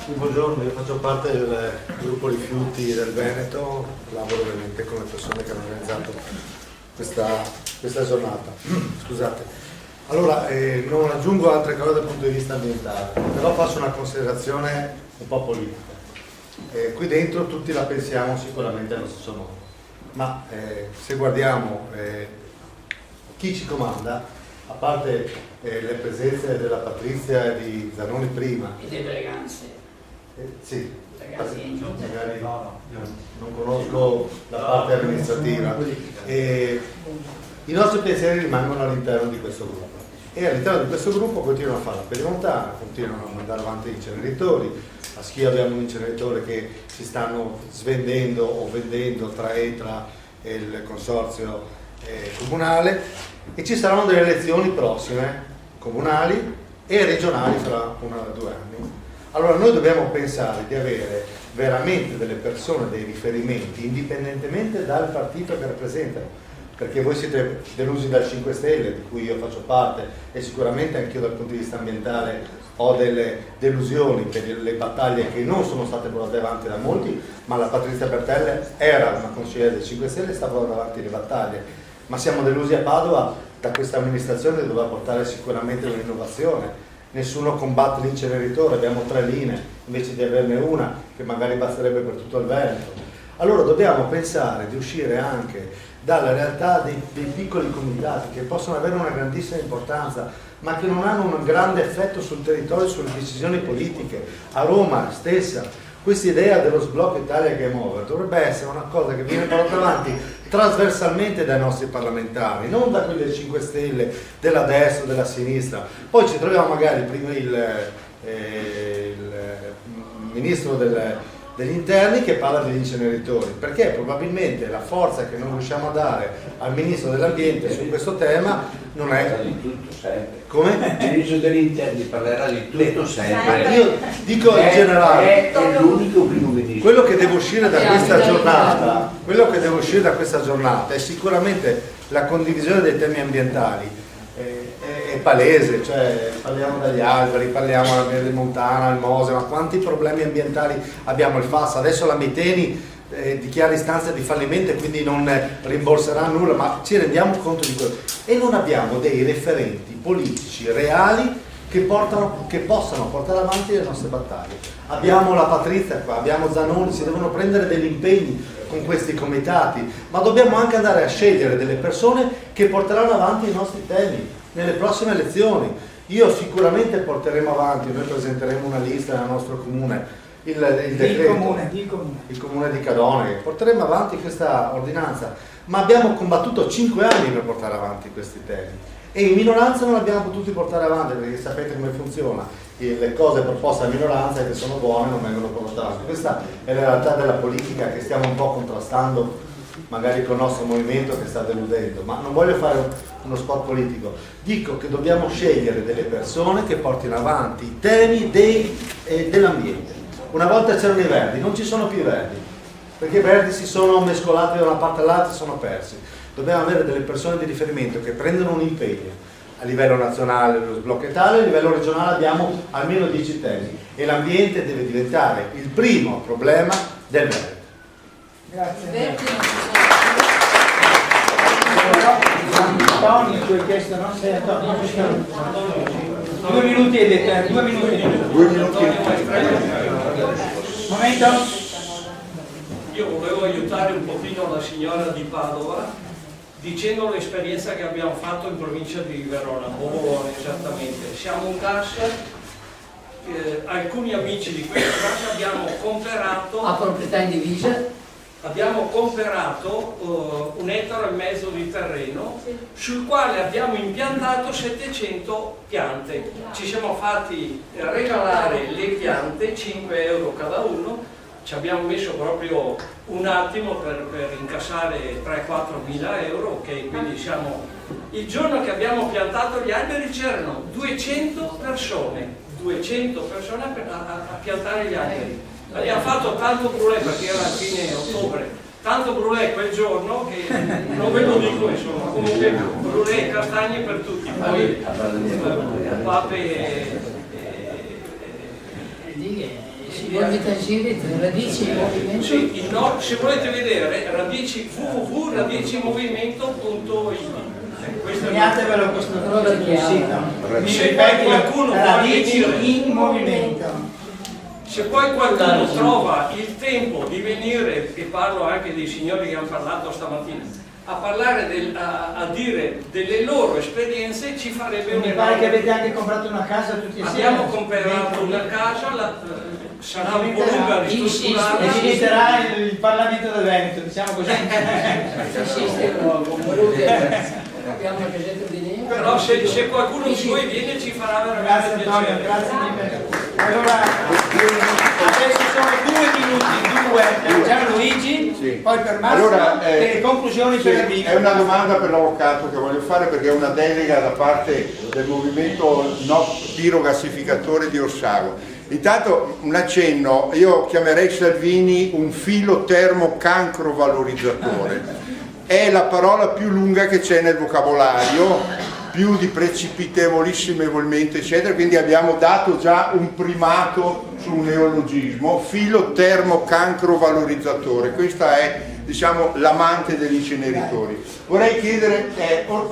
Buongiorno, io faccio parte del gruppo rifiuti del Veneto, lavoro ovviamente con le persone che hanno organizzato questa giornata. Scusate. Allora, non aggiungo altre cose dal punto di vista ambientale, però faccio una considerazione un po' politica. Qui dentro tutti la pensiamo sicuramente allo stesso modo, ma se guardiamo chi ci comanda, a parte le presenze della Patrizia e di Zanoni prima e delle eleganze, sì, magari non conosco la parte amministrativa, i nostri pensieri rimangono all'interno di questo gruppo e all'interno di questo gruppo continuano a fare la pedemontana, continuano a mandare avanti gli inceneritori. A Schio abbiamo un inceneritore che si stanno svendendo o vendendo tra ETRA e il consorzio comunale, e ci saranno delle elezioni prossime comunali e regionali fra 1 o 2 anni. Allora noi dobbiamo pensare di avere veramente delle persone, dei riferimenti, indipendentemente dal partito che rappresentano, perché voi siete delusi dal 5 Stelle, di cui io faccio parte, e sicuramente anch'io dal punto di vista ambientale ho delle delusioni per le battaglie che non sono state portate avanti da molti, ma la Patrizia Bertelle era una consigliere del 5 Stelle e sta portando avanti le battaglie. Ma siamo delusi a Padova da questa amministrazione che doveva portare sicuramente un'innovazione. Nessuno combatte l'inceneritore, abbiamo 3 linee invece di averne una che magari basterebbe per tutto il Veneto. Allora dobbiamo pensare di uscire anche dalla realtà dei piccoli comitati che possono avere una grandissima importanza ma che non hanno un grande effetto sul territorio e sulle decisioni politiche. A Roma stessa questa idea dello sblocco Italia Game Over dovrebbe essere una cosa che viene portata avanti trasversalmente dai nostri parlamentari, non da quelli del 5 Stelle, della destra, della sinistra. Poi ci troviamo magari prima il ministro degli interni che parla degli inceneritori, perché probabilmente la forza che non riusciamo a dare al ministro dell'ambiente su questo tema non è di tutto sempre. Come? Il ministro degli interni parlerà di tutto sempre. Io dico in generale, è l'unico primo ministro. quello che deve uscire da questa giornata, è sicuramente la condivisione dei temi ambientali. È palese, cioè parliamo dagli alberi, parliamo della Verde Montana, il Mose, ma quanti problemi ambientali abbiamo, il FAS, adesso la Miteni dichiara istanza di fallimento e quindi non rimborserà nulla, ma ci rendiamo conto di quello. E non abbiamo dei referenti politici reali che possano portare avanti le nostre battaglie. Abbiamo la Patrizia qua, abbiamo Zanoni, si devono prendere degli impegni con questi comitati, ma dobbiamo anche andare a scegliere delle persone che porteranno avanti i nostri temi nelle prossime elezioni. Io sicuramente porteremo avanti, noi presenteremo una lista nel nostro comune, il decreto, il comune di Cadone, porteremo avanti questa ordinanza, ma abbiamo combattuto 5 anni per portare avanti questi temi. E in minoranza non abbiamo potuti portare avanti perché sapete come funziona, le cose proposte a minoranza che sono buone non vengono portate avanti. Questa è la realtà della politica che stiamo un po' contrastando magari con il nostro movimento che sta deludendo, ma non voglio fare uno spot politico, dico che dobbiamo scegliere delle persone che portino avanti i temi dell'ambiente. Una volta c'erano i verdi, non ci sono più i verdi, perché i verdi si sono mescolati da una parte all'altra e sono persi. Dobbiamo avere delle persone di riferimento che prendono un impegno a livello nazionale, lo sblocco Italia, a livello regionale abbiamo almeno 10 temi e l'ambiente deve diventare il primo problema del Veneto. Grazie. Antonio, tu hai chiesto, no? Sei Antonio. 2 minuti hai detto, 2 minuti. 2 minuti. Momento. Io volevo aiutare un pochino la signora di Padova dicendo l'esperienza che abbiamo fatto in provincia di Verona, Bologna esattamente. Siamo un gas, alcuni amici di questo gas abbiamo comperato... A proprietà indivisa? Abbiamo comperato 1,5 ettari di terreno sul quale abbiamo impiantato 700 piante. Ci siamo fatti regalare le piante, 5 euro cada uno. Ci abbiamo messo proprio un attimo per incassare 3-4 mila euro, ok? Quindi siamo... Il giorno che abbiamo piantato gli alberi c'erano 200 persone a piantare gli alberi. Abbiamo fatto tanto brulè perché era a fine ottobre, tanto brulè quel giorno che non ve lo dico insomma, comunque brulè e castagne per tutti, poi pape radici movimento. Sì, se volete vedere radici www.radicimovimento.it. Segnatevelo questo sito. Se poi qualcuno Radici in movimento. Se poi qualcuno trova il tempo di venire, e parlo anche dei signori che hanno parlato stamattina, a parlare a dire delle loro esperienze, ci farebbe un... Mi pare che avete anche comprato una casa tutti insieme. Abbiamo comprato una casa, sarà un po' lunga ristrutturata. E diventerà il Parlamento del Veneto, diciamo così. Però se qualcuno di voi viene ci farà veramente piacere. Grazie mille. Allora, adesso sono 2 minuti, 2 per Gianluigi, sì. Poi per Massimo, allora, e le conclusioni sì, per Ermino. È una domanda per l'avvocato che voglio fare perché è una delega da parte del movimento no pirogassificatore di Orsago. Intanto un accenno, io chiamerei Salvini un filo termocancro valorizzatore. È la parola più lunga che c'è nel vocabolario, più di precipitevolissimevolmente eccetera, quindi abbiamo dato già un primato su un neologismo, filo termocancro valorizzatore. Questa è, diciamo, l'amante degli inceneritori. Vorrei chiedere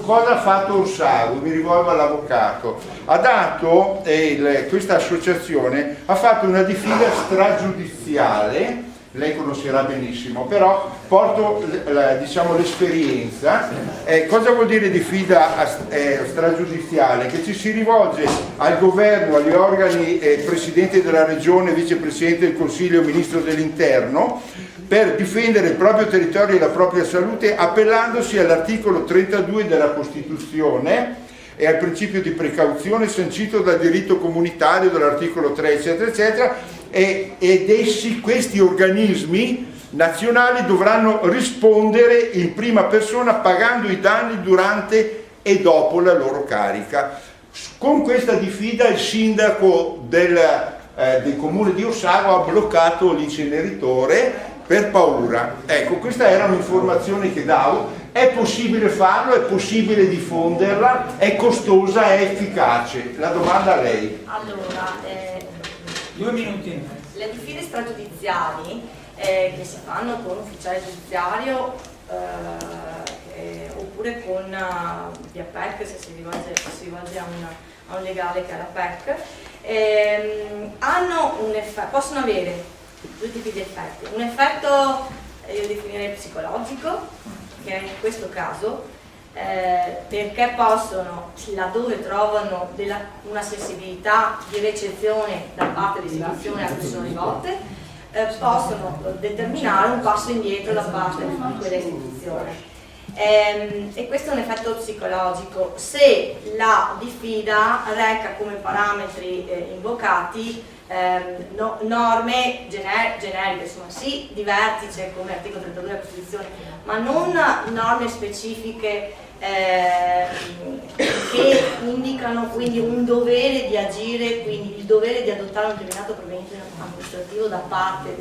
cosa ha fatto Orsago, mi rivolgo all'avvocato. Ha dato, questa associazione ha fatto una diffida stragiudiziale, lei conoscerà benissimo, però porto diciamo, l'esperienza. Cosa vuol dire diffida stragiudiziale? Che ci si rivolge al governo, agli organi, presidente della regione, vicepresidente del Consiglio, ministro dell'interno, per difendere il proprio territorio e la propria salute, appellandosi all'articolo 32 della Costituzione e al principio di precauzione sancito dal diritto comunitario, dall'articolo 3, eccetera, eccetera, ed essi, questi organismi nazionali, dovranno rispondere in prima persona pagando i danni durante e dopo la loro carica. Con questa diffida il sindaco del comune di Orsago ha bloccato l'inceneritore per paura. Ecco, questa era un'informazione che davo. È possibile farlo, è possibile diffonderla, è costosa, è efficace. La domanda a lei. Allora, 2 minuti. Le diffide stragiudiziali che si fanno con ufficiale giudiziario oppure con via PEC, se si rivolge a un legale che ha la PEC, possono avere due tipi di effetti. Un effetto, io definirei psicologico, che è in questo caso, perché possono, laddove trovano una sensibilità di recezione da parte dell'istituzione a cui sono rivolte, possono determinare un passo indietro da parte di quella istituzione. E questo è un effetto psicologico. Se la diffida reca come parametri invocati norme generiche, insomma sì, di vertice come articolo 32 della Costituzione, ma non norme specifiche che indicano quindi un dovere di agire, quindi il dovere di adottare un determinato provvedimento amministrativo da parte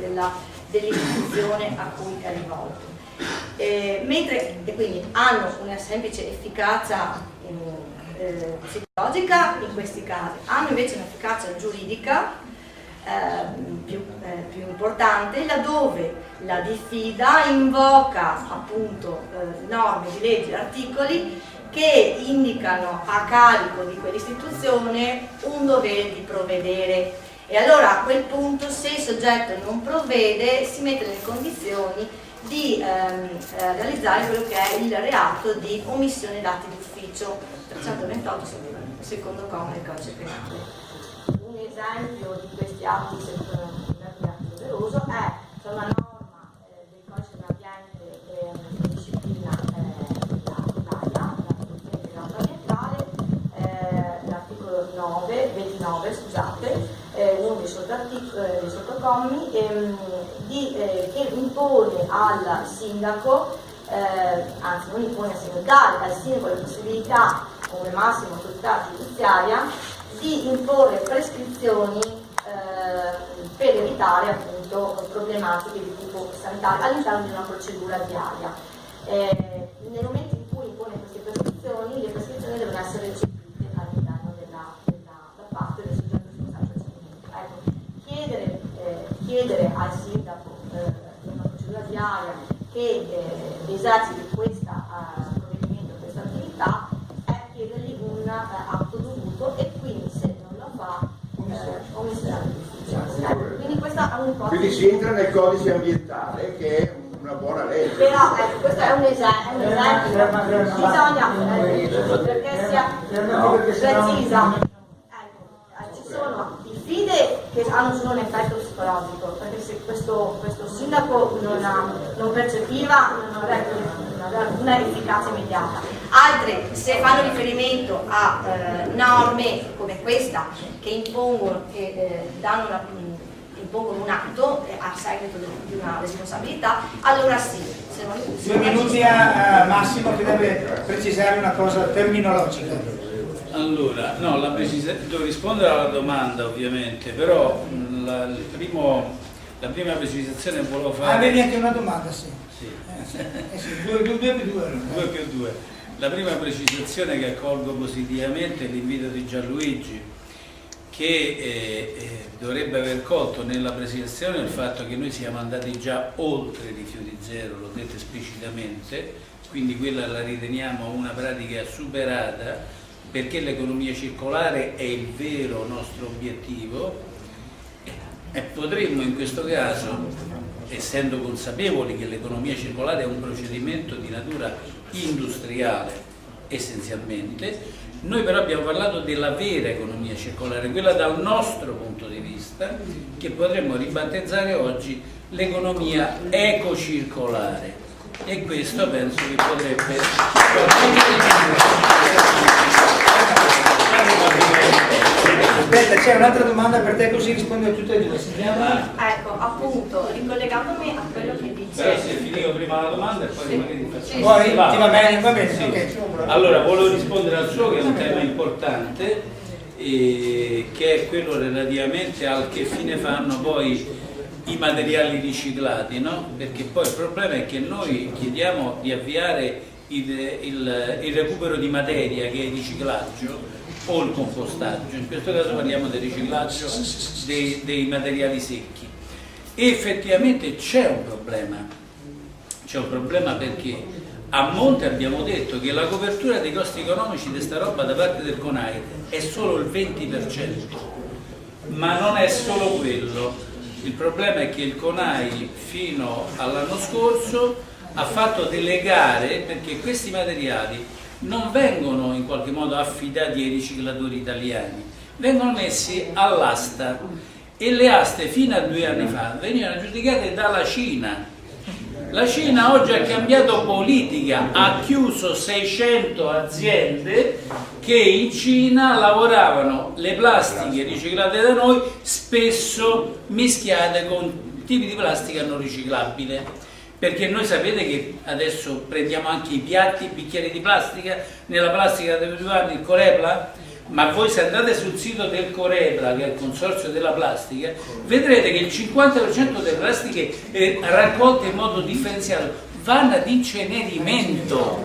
dell'istituzione a cui è rivolto. Mentre quindi hanno una semplice efficacia psicologica in questi casi, hanno invece un'efficacia giuridica più importante, laddove la diffida invoca appunto norme di leggi e articoli che indicano a carico di quell'istituzione un dovere di provvedere, e allora a quel punto, se il soggetto non provvede, si mette nelle condizioni di realizzare quello che è il reato di omissione d'atti d'ufficio, 328 secondo comma del codice penale. Un esempio di questi atti doveroso è una norma del codice dell'ambiente che disciplina l'AIA, la protezione dell'acqua ambientale, l'articolo 29, scusate, uno dei sottocommi, che impone al sindaco, anzi non impone al sindaco, dà al sindaco la possibilità, come massima autorità giudiziaria, di imporre prescrizioni per evitare appunto problematiche di tipo sanitario all'interno di una procedura diaria. Nel momento in cui impone queste prescrizioni, le prescrizioni devono essere recepite all'interno da parte del soggetto responsabile del procedimento. Chiedere al sindaco in una procedura diaria che eserciti questo provvedimento, questa attività, è chiedergli un atto dovuto, e quindi se non lo fa omissione d'ufficio. Quindi questa è un'ipotesi. Quindi si entra nel codice ambientale, che è una buona legge. Però questo è un esempio, bisogna perché sia precisa. Ci sono diffide che hanno solo un effetto psicologico, perché se questo sindaco non percepiva, non aveva alcuna efficacia immediata. Altre, se fanno riferimento a norme come questa che impongono un atto a seguito di una responsabilità, allora sì. 2 minuti a Massimo, che deve precisare una cosa terminologica. Allora, no, devo rispondere alla domanda ovviamente, però la prima precisazione che volevo fare... Avevi anche una domanda, sì. Sì. 2 più 2. La prima precisazione che accolgo positivamente è l'invito di Gianluigi, che dovrebbe aver colto nella precisazione il fatto che noi siamo andati già oltre i rifiuti zero, l'ho detto esplicitamente, quindi quella la riteniamo una pratica superata, perché l'economia circolare è il vero nostro obiettivo, e potremmo in questo caso, essendo consapevoli che l'economia circolare è un procedimento di natura industriale essenzialmente, noi però abbiamo parlato della vera economia circolare, quella dal nostro punto di vista, che potremmo ribattezzare oggi l'economia ecocircolare, e questo penso che potrebbe... Aspetta, c'è un'altra domanda per te, così rispondo a tutte e due. Ecco, appunto, ricollegandomi a quello che dice... Però se finivo prima la domanda e poi magari ti faccio... Poi ti va bene, sì. Okay. Allora, volevo rispondere al suo, che è un tema importante, che è quello relativamente al che fine fanno poi i materiali riciclati, no? Perché poi il problema è che noi chiediamo di avviare il recupero di materia, che è il riciclaggio, o il compostaggio. In questo caso parliamo del riciclaggio dei materiali secchi. effettivamente c'è un problema. C'è un problema perché a monte abbiamo detto che la copertura dei costi economici di sta roba da parte del CONAI è solo il 20%, ma non è solo quello. Il problema è che il CONAI fino all'anno scorso ha fatto delle gare perché questi materiali non vengono in qualche modo affidati ai riciclatori italiani, vengono messi all'asta, e le aste fino a 2 anni fa venivano aggiudicate dalla Cina. La Cina oggi ha cambiato politica, ha chiuso 600 aziende che in Cina lavoravano le plastiche riciclate da noi, spesso mischiate con tipi di plastica non riciclabile. Perché noi sapete che adesso prendiamo anche i piatti, i bicchieri di plastica, nella plastica deve trovare il Corepla, ma voi se andate sul sito del Corepla, che è il consorzio della plastica, vedrete che il 50% delle plastiche raccolte in modo differenziato vanno ad incenerimento.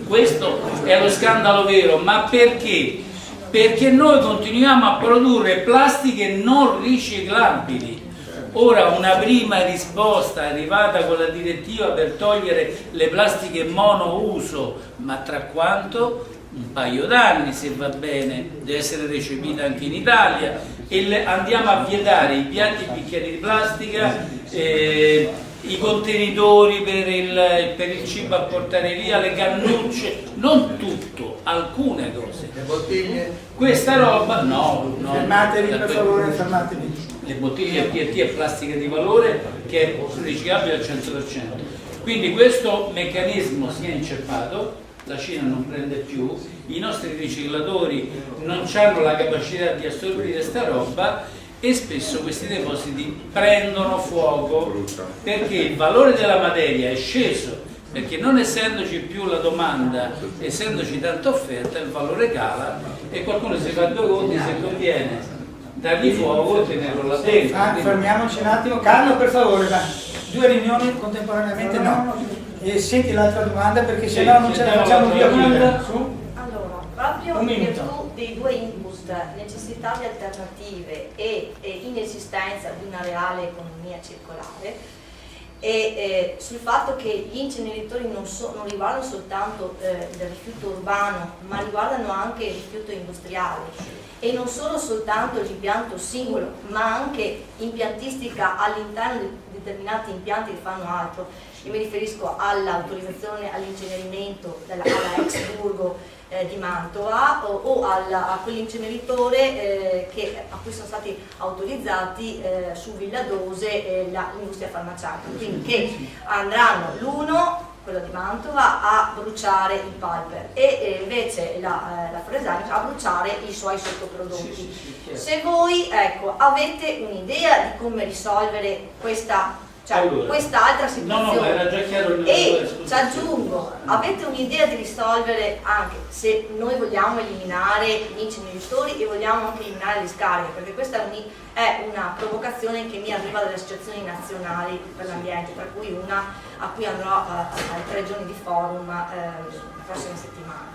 Questo è lo scandalo vero, ma perché? Perché noi continuiamo a produrre plastiche non riciclabili. Ora una prima risposta è arrivata con la direttiva per togliere le plastiche monouso, ma tra quanto? Un paio d'anni, se va bene, deve essere recepita anche in Italia, e andiamo a vietare i piatti e bicchieri di plastica, i contenitori per il cibo a portare via, le cannucce, non tutto, alcune cose. Le bottiglie? Questa roba, no. Fermatevi per favore, fermatevi. Le bottiglie PET è plastica di valore che è riciclabile al 100%. Quindi questo meccanismo si è inceppato, la Cina non prende più, i nostri riciclatori non hanno la capacità di assorbire sta roba e spesso questi depositi prendono fuoco perché il valore della materia è sceso, perché non essendoci più la domanda, essendoci tanta offerta, il valore cala e qualcuno si fa 2 conti se conviene dargli fuoco e tenerlo là dentro. Fermiamoci un attimo. Carlo, per favore, va. 2 riunioni contemporaneamente no. E senti l'altra domanda perché sennò non ce la facciamo più a chiudere. Allora, proprio in virtù dei 2 input, necessità di alternative e inesistenza di una reale economia circolare, e sul fatto che gli inceneritori non riguardano soltanto il rifiuto urbano, ma riguardano anche il rifiuto industriale, e non solo soltanto l'impianto singolo, ma anche impiantistica all'interno di determinati impianti che fanno altro. Io mi riferisco all'autorizzazione all'incenerimento alla ex Burgo di Mantova o a quell'inceneritore a cui sono stati autorizzati su Villa Dose l'industria farmaceutica, quindi che andranno l'uno, quello di Mantova, a bruciare il Piper e invece la Fresani a bruciare i suoi sottoprodotti. Se voi avete un'idea di come risolvere questa quest'altra situazione, no, era già chiaro e ci aggiungo, avete un'idea di risolvere anche se noi vogliamo eliminare gli inceneritori e vogliamo anche eliminare le discariche, perché questa è una provocazione che mi arriva dalle associazioni nazionali per l'ambiente, tra cui una a cui andrò a 3 giorni di forum la prossima settimana.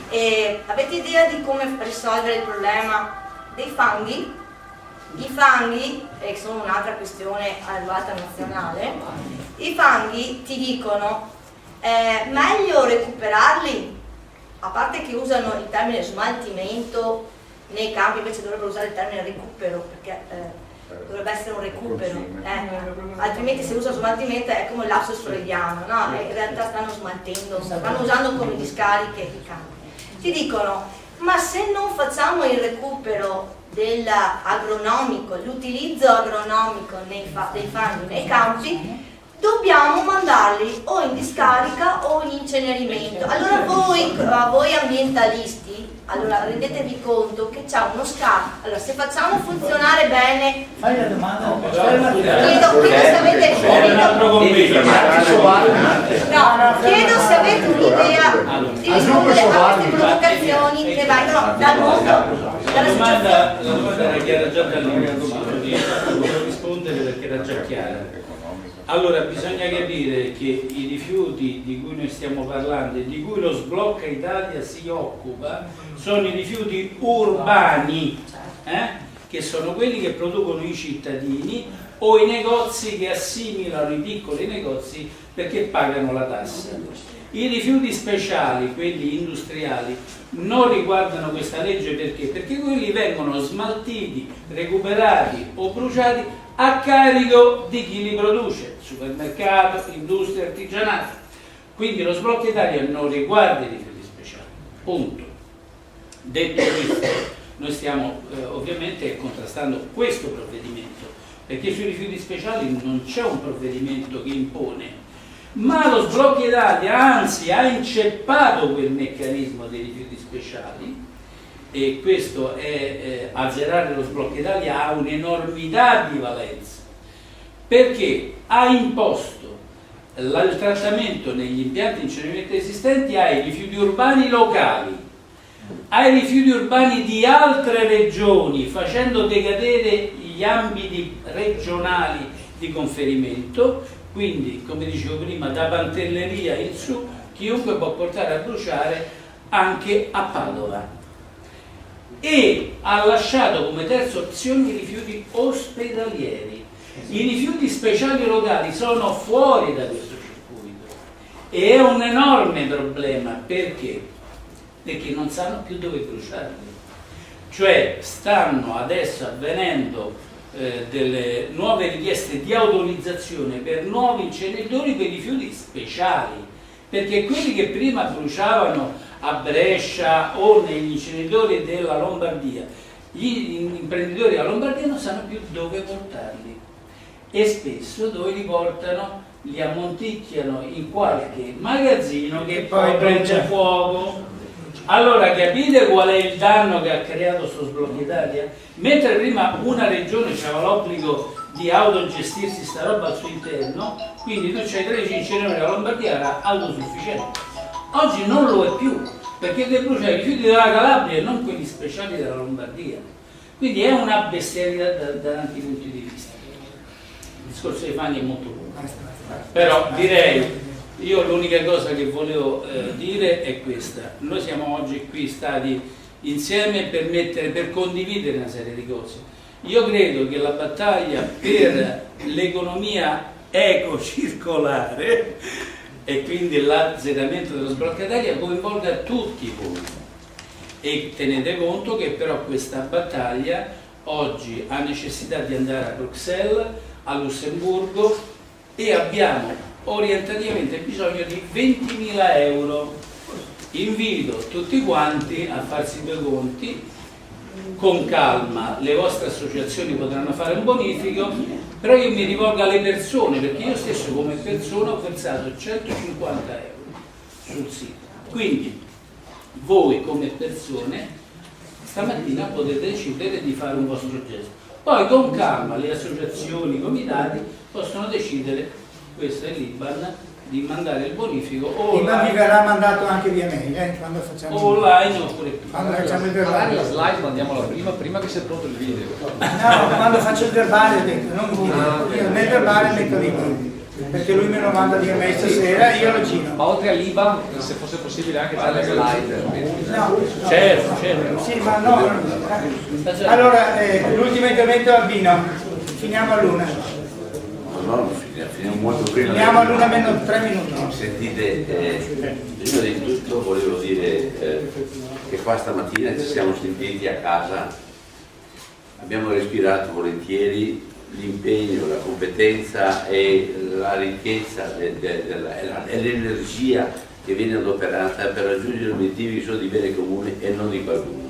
E avete idea di come risolvere il problema dei fanghi? I fanghi, che sono un'altra questione elevata nazionale, i fanghi ti dicono meglio recuperarli, a parte che usano il termine smaltimento nei campi, invece dovrebbero usare il termine recupero, perché dovrebbe essere un recupero, altrimenti se usa smaltimento è come un lapsus freudiano, no? In realtà stanno smaltendo, stanno usando come discariche i campi. Ti dicono, ma se non facciamo il recupero dell'agronomico, l'utilizzo agronomico dei fanghi nei campi, dobbiamo mandarli o in discarica o in incenerimento. Allora voi ambientalisti, allora rendetevi conto che c'è uno scarto. Allora se facciamo funzionare bene, fai la domanda, chiedo se avete un'idea di rispondere a queste provocazioni che vengono dal mondo. La domanda era chiara già dall'inizio, devo rispondere perché era già chiara. Allora bisogna capire che i rifiuti di cui noi stiamo parlando e di cui lo Sblocca Italia si occupa sono i rifiuti urbani, che sono quelli che producono i cittadini o i negozi che assimilano i piccoli negozi perché pagano la tassa. I rifiuti speciali, quelli industriali, non riguardano questa legge perché? Perché quelli vengono smaltiti, recuperati o bruciati a carico di chi li produce, supermercato, industria, artigianato. Quindi lo sblocco Italia non riguarda i rifiuti speciali, punto. Detto questo, noi stiamo ovviamente contrastando questo provvedimento, perché sui rifiuti speciali non c'è un provvedimento che impone, ma lo sblocco Italia anzi ha inceppato quel meccanismo dei rifiuti speciali, e questo è azzerare lo sblocco Italia ha un'enormità di valenza, perché ha imposto il trattamento negli impianti di incenerimento esistenti ai rifiuti urbani locali, ai rifiuti urbani di altre regioni, facendo decadere gli ambiti regionali di conferimento. Quindi, come dicevo prima, da Pantelleria in su, chiunque può portare a bruciare anche a Padova. E ha lasciato come terza opzione i rifiuti ospedalieri. I rifiuti speciali locali sono fuori da questo circuito e è un enorme problema. Perché? Perché non sanno più dove bruciarli. Cioè stanno adesso avvenendo delle nuove richieste di autorizzazione per nuovi inceneritori per rifiuti speciali, perché quelli che prima bruciavano a Brescia o negli inceneritori della Lombardia, gli imprenditori della Lombardia non sanno più dove portarli e spesso dove li portano li ammonticchiano in qualche magazzino che poi prende fuoco. Allora capite qual è il danno che ha creato sto sblocco Italia? Mentre prima una regione aveva l'obbligo di autogestirsi sta roba al suo interno, quindi tu c'hai 13 inceneritori della Lombardia, era autosufficiente. Oggi non lo è più, perché devi bruciare i rifiuti della Calabria e non quelli speciali della Lombardia. Quindi è una bestialità da tanti punti di vista. Il discorso dei fanghi è molto lungo. Però direi, io l'unica cosa che volevo dire è questa: noi siamo oggi qui stati insieme per condividere una serie di cose. Io credo che la battaglia per l'economia ecocircolare e quindi l'azzeramento dello sblocco Italia coinvolga tutti voi, e tenete conto che però questa battaglia oggi ha necessità di andare a Bruxelles, a Lussemburgo, e abbiamo orientativamente bisogno di 20.000 euro. Invito tutti quanti a farsi due conti, con calma, le vostre associazioni potranno fare un bonifico, però io mi rivolgo alle persone, perché io stesso come persona ho versato 150 euro sul sito. Quindi voi come persone stamattina potete decidere di fare un vostro gesto, poi con calma le associazioni, i comitati possono decidere, questo è l'IBAN, di mandare il bonifico online. IBAN vi verrà mandato anche via mail quando facciamo online oppure quando facciamo il magari verbale. la slide mandiamola prima che sia pronto il video. No, quando faccio il verbale ho detto, non video. Io nel verbale metto l'IBAN, perché lui me lo manda via mail stasera, io lo giro. Ma oltre all'IBAN, se fosse possibile anche fare le slide. No, certo. Sì, ma no. Allora, l'ultimo intervento è Albino, finiamo all'una. No, finiamo molto prima. Finiamo all'una meno 3 minuti. Sentite, prima di tutto volevo dire che qua stamattina ci siamo sentiti a casa, abbiamo respirato volentieri l'impegno, la competenza e la ricchezza e l'energia che viene adoperata per raggiungere obiettivi che sono di bene comune e non di qualcuno.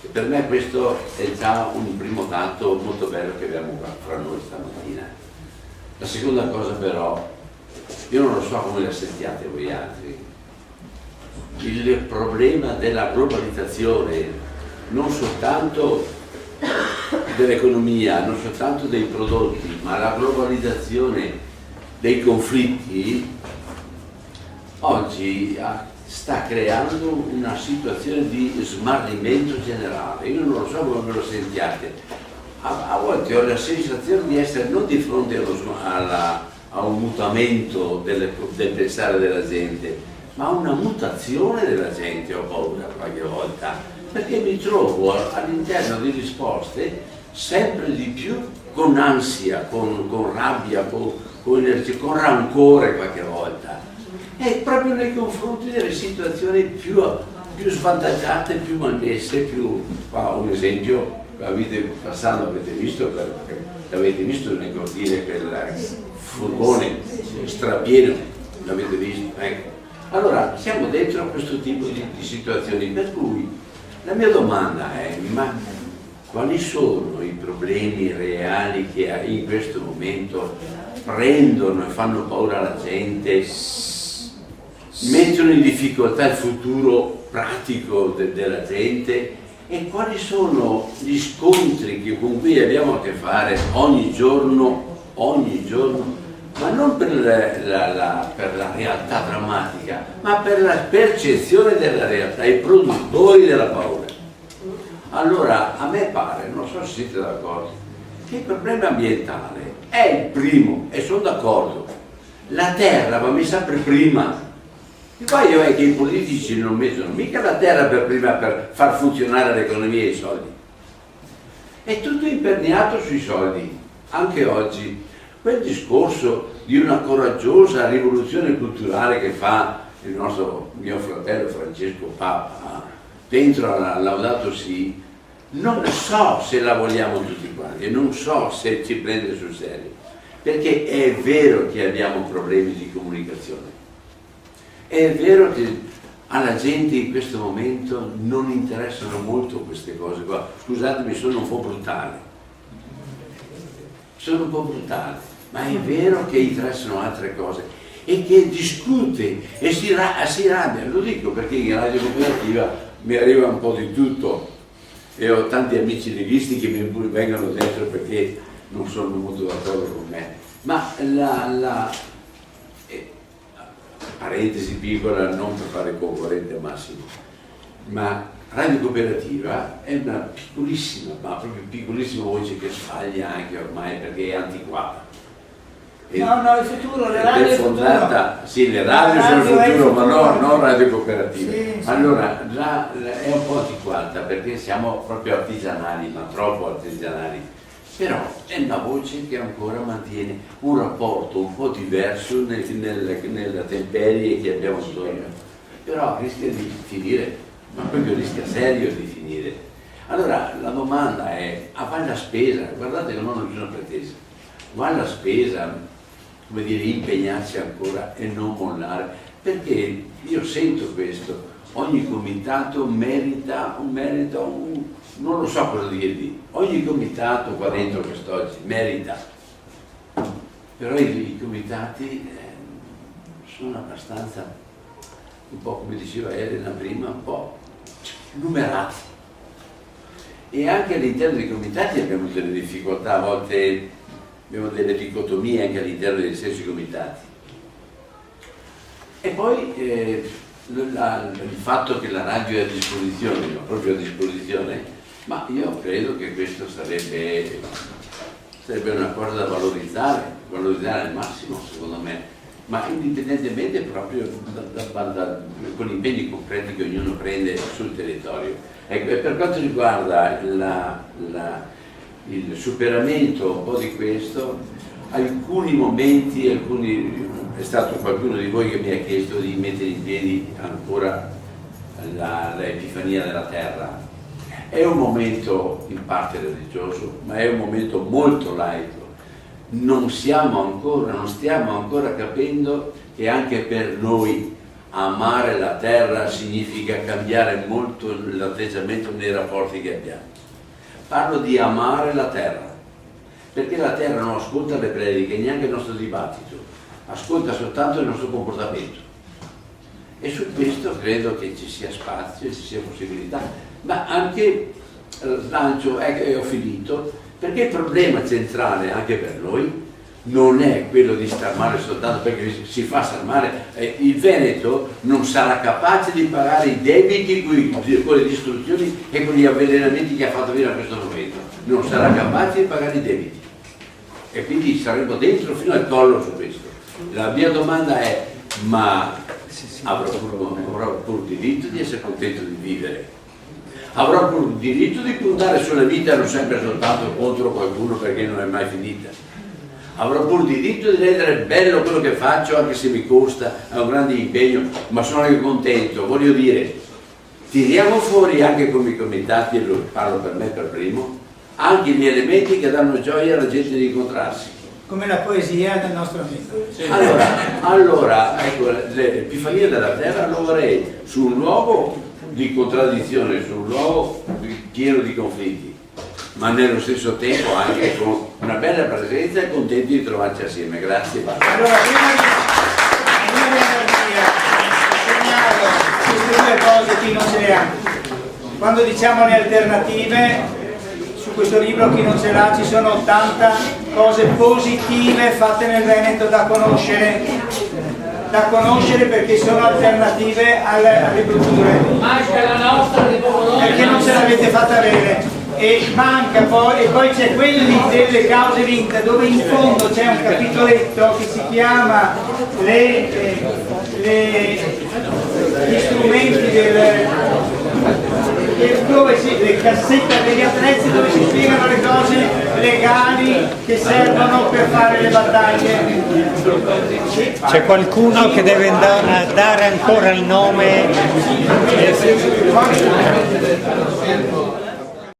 E per me questo è già un primo dato molto bello che abbiamo fra noi stamattina. La seconda cosa però, io non lo so come la sentiate voi altri, il problema della globalizzazione, non soltanto dell'economia, non soltanto dei prodotti, ma la globalizzazione dei conflitti, oggi sta creando una situazione di smarrimento generale. Io non lo so come lo sentiate. A volte ho la sensazione di essere non di fronte a un mutamento del pensare della gente, ma a una mutazione della gente. Ho paura qualche volta, perché mi trovo all'interno di risposte sempre di più con ansia, con rabbia, con energia, con rancore qualche volta. È proprio nei confronti delle situazioni più svantaggiate, più malmesse, un esempio, passando avete visto nel cortile quel furgone strapieno, l'avete visto? Ecco. Allora siamo dentro a questo tipo di situazioni, per cui la mia domanda è: ma quali sono i problemi reali che in questo momento prendono e fanno paura alla gente, mettono in difficoltà il futuro pratico della gente, e quali sono gli scontri con cui abbiamo a che fare ogni giorno, ma non per la realtà drammatica, ma per la percezione della realtà, i produttori della paura. Allora, a me pare, non so se siete d'accordo, che il problema ambientale è il primo, e sono d'accordo. La terra va messa per prima. Il guaio è che i politici non mettono mica la terra per prima per far funzionare l'economia e i soldi. È tutto imperniato sui soldi, anche oggi. Quel discorso di una coraggiosa rivoluzione culturale che fa mio fratello Francesco Papa dentro alla Laudato Si, non so se la vogliamo tutti quanti, non so se ci prende sul serio, perché è vero che abbiamo problemi di comunicazione, è vero che alla gente in questo momento non interessano molto queste cose qua. Scusatemi, sono un po' brutale, ma è vero che interessano altre cose e che discute e si rabbia. Lo dico perché in Radio Cooperativa mi arriva un po' di tutto e ho tanti amici leghisti che mi vengono dentro perché non sono molto d'accordo con me, ma parentesi piccola, non per fare concorrente a Massimo, ma Radio Cooperativa è una piccolissima, ma proprio piccolissima voce che sbaglia anche ormai perché è antiquata. No, il futuro, le radio è il futuro. Sì, le radio sono il futuro, ma non Radio Cooperativa. Sì. Allora, già è un po' antiquata perché siamo proprio artigianali, ma troppo artigianali. Però è una voce che ancora mantiene un rapporto un po' diverso nella temperie che abbiamo attorno. Però rischia di finire, ma proprio rischia serio di finire. Allora, la domanda è: va la spesa? Guardate che non ho bisogno pretesa. Va la spesa, come dire, impegnarsi ancora e non mollare, perché io sento questo, ogni comitato merita non lo so cosa dirvi, ogni comitato qua dentro quest'oggi merita, però i comitati sono abbastanza, un po' come diceva Elena prima, un po' numerati, e anche all'interno dei comitati abbiamo delle difficoltà, a volte abbiamo delle dicotomie anche all'interno degli stessi comitati. E poi il fatto che la radio è a disposizione, proprio a disposizione, ma io credo che questo sarebbe una cosa da valorizzare al massimo, secondo me, ma indipendentemente proprio con gli impegni concreti che ognuno prende sul territorio. Ecco, e per quanto riguarda il superamento un po' di questo, alcuni momenti, è stato qualcuno di voi che mi ha chiesto di mettere in piedi ancora l'Epifania della Terra. È un momento in parte religioso, ma è un momento molto laico. Non stiamo ancora capendo che anche per noi amare la terra significa cambiare molto l'atteggiamento nei rapporti che abbiamo. Parlo di amare la terra, perché la terra non ascolta le prediche, neanche il nostro dibattito, ascolta soltanto il nostro comportamento. E su questo credo che ci sia spazio, ci sia possibilità, ma anche slancio, e ho finito, perché il problema centrale anche per noi non è quello di star male soltanto perché si fa star male. Il Veneto non sarà capace di pagare i debiti con le distruzioni e con gli avvelenamenti che ha fatto fino a questo momento, non sarà capace di pagare i debiti, e quindi saremo dentro fino al collo su questo. La mia domanda è: ma avrò pur diritto di essere contento di vivere? avrò pur diritto di puntare sulla vita e non sempre soltanto contro qualcuno perché non è mai finita. Avrò pur diritto di rendere bello quello che faccio anche se mi costa, è un grande impegno, ma sono anche contento. Voglio dire, tiriamo fuori anche come i comitati, e lo parlo per me per primo, anche gli elementi che danno gioia alla gente di incontrarsi. Come la poesia del nostro amico. Allora ecco, l'Epifania della Terra lo vorrei su un luogo di contraddizione, su un luogo pieno di conflitti, ma nello stesso tempo anche con una bella presenza e contenti di trovarci assieme. Grazie. Allora, prima di segnalo queste due cose, chi non ce le ha. Quando diciamo le alternative, su questo libro chi non ce l'ha ci sono 80 cose positive fatte nel Veneto da conoscere perché sono alternative alle brutture. Manca la nostra di Bologna. Perché non ce l'avete fatta avere. E manca poi, e poi c'è quelli delle cause vinte, dove in fondo c'è un capitoletto che si chiama gli strumenti le cassette degli attrezzi, dove si spiegano le cose legali che servono per fare le battaglie. C'è qualcuno che deve dare ancora il nome?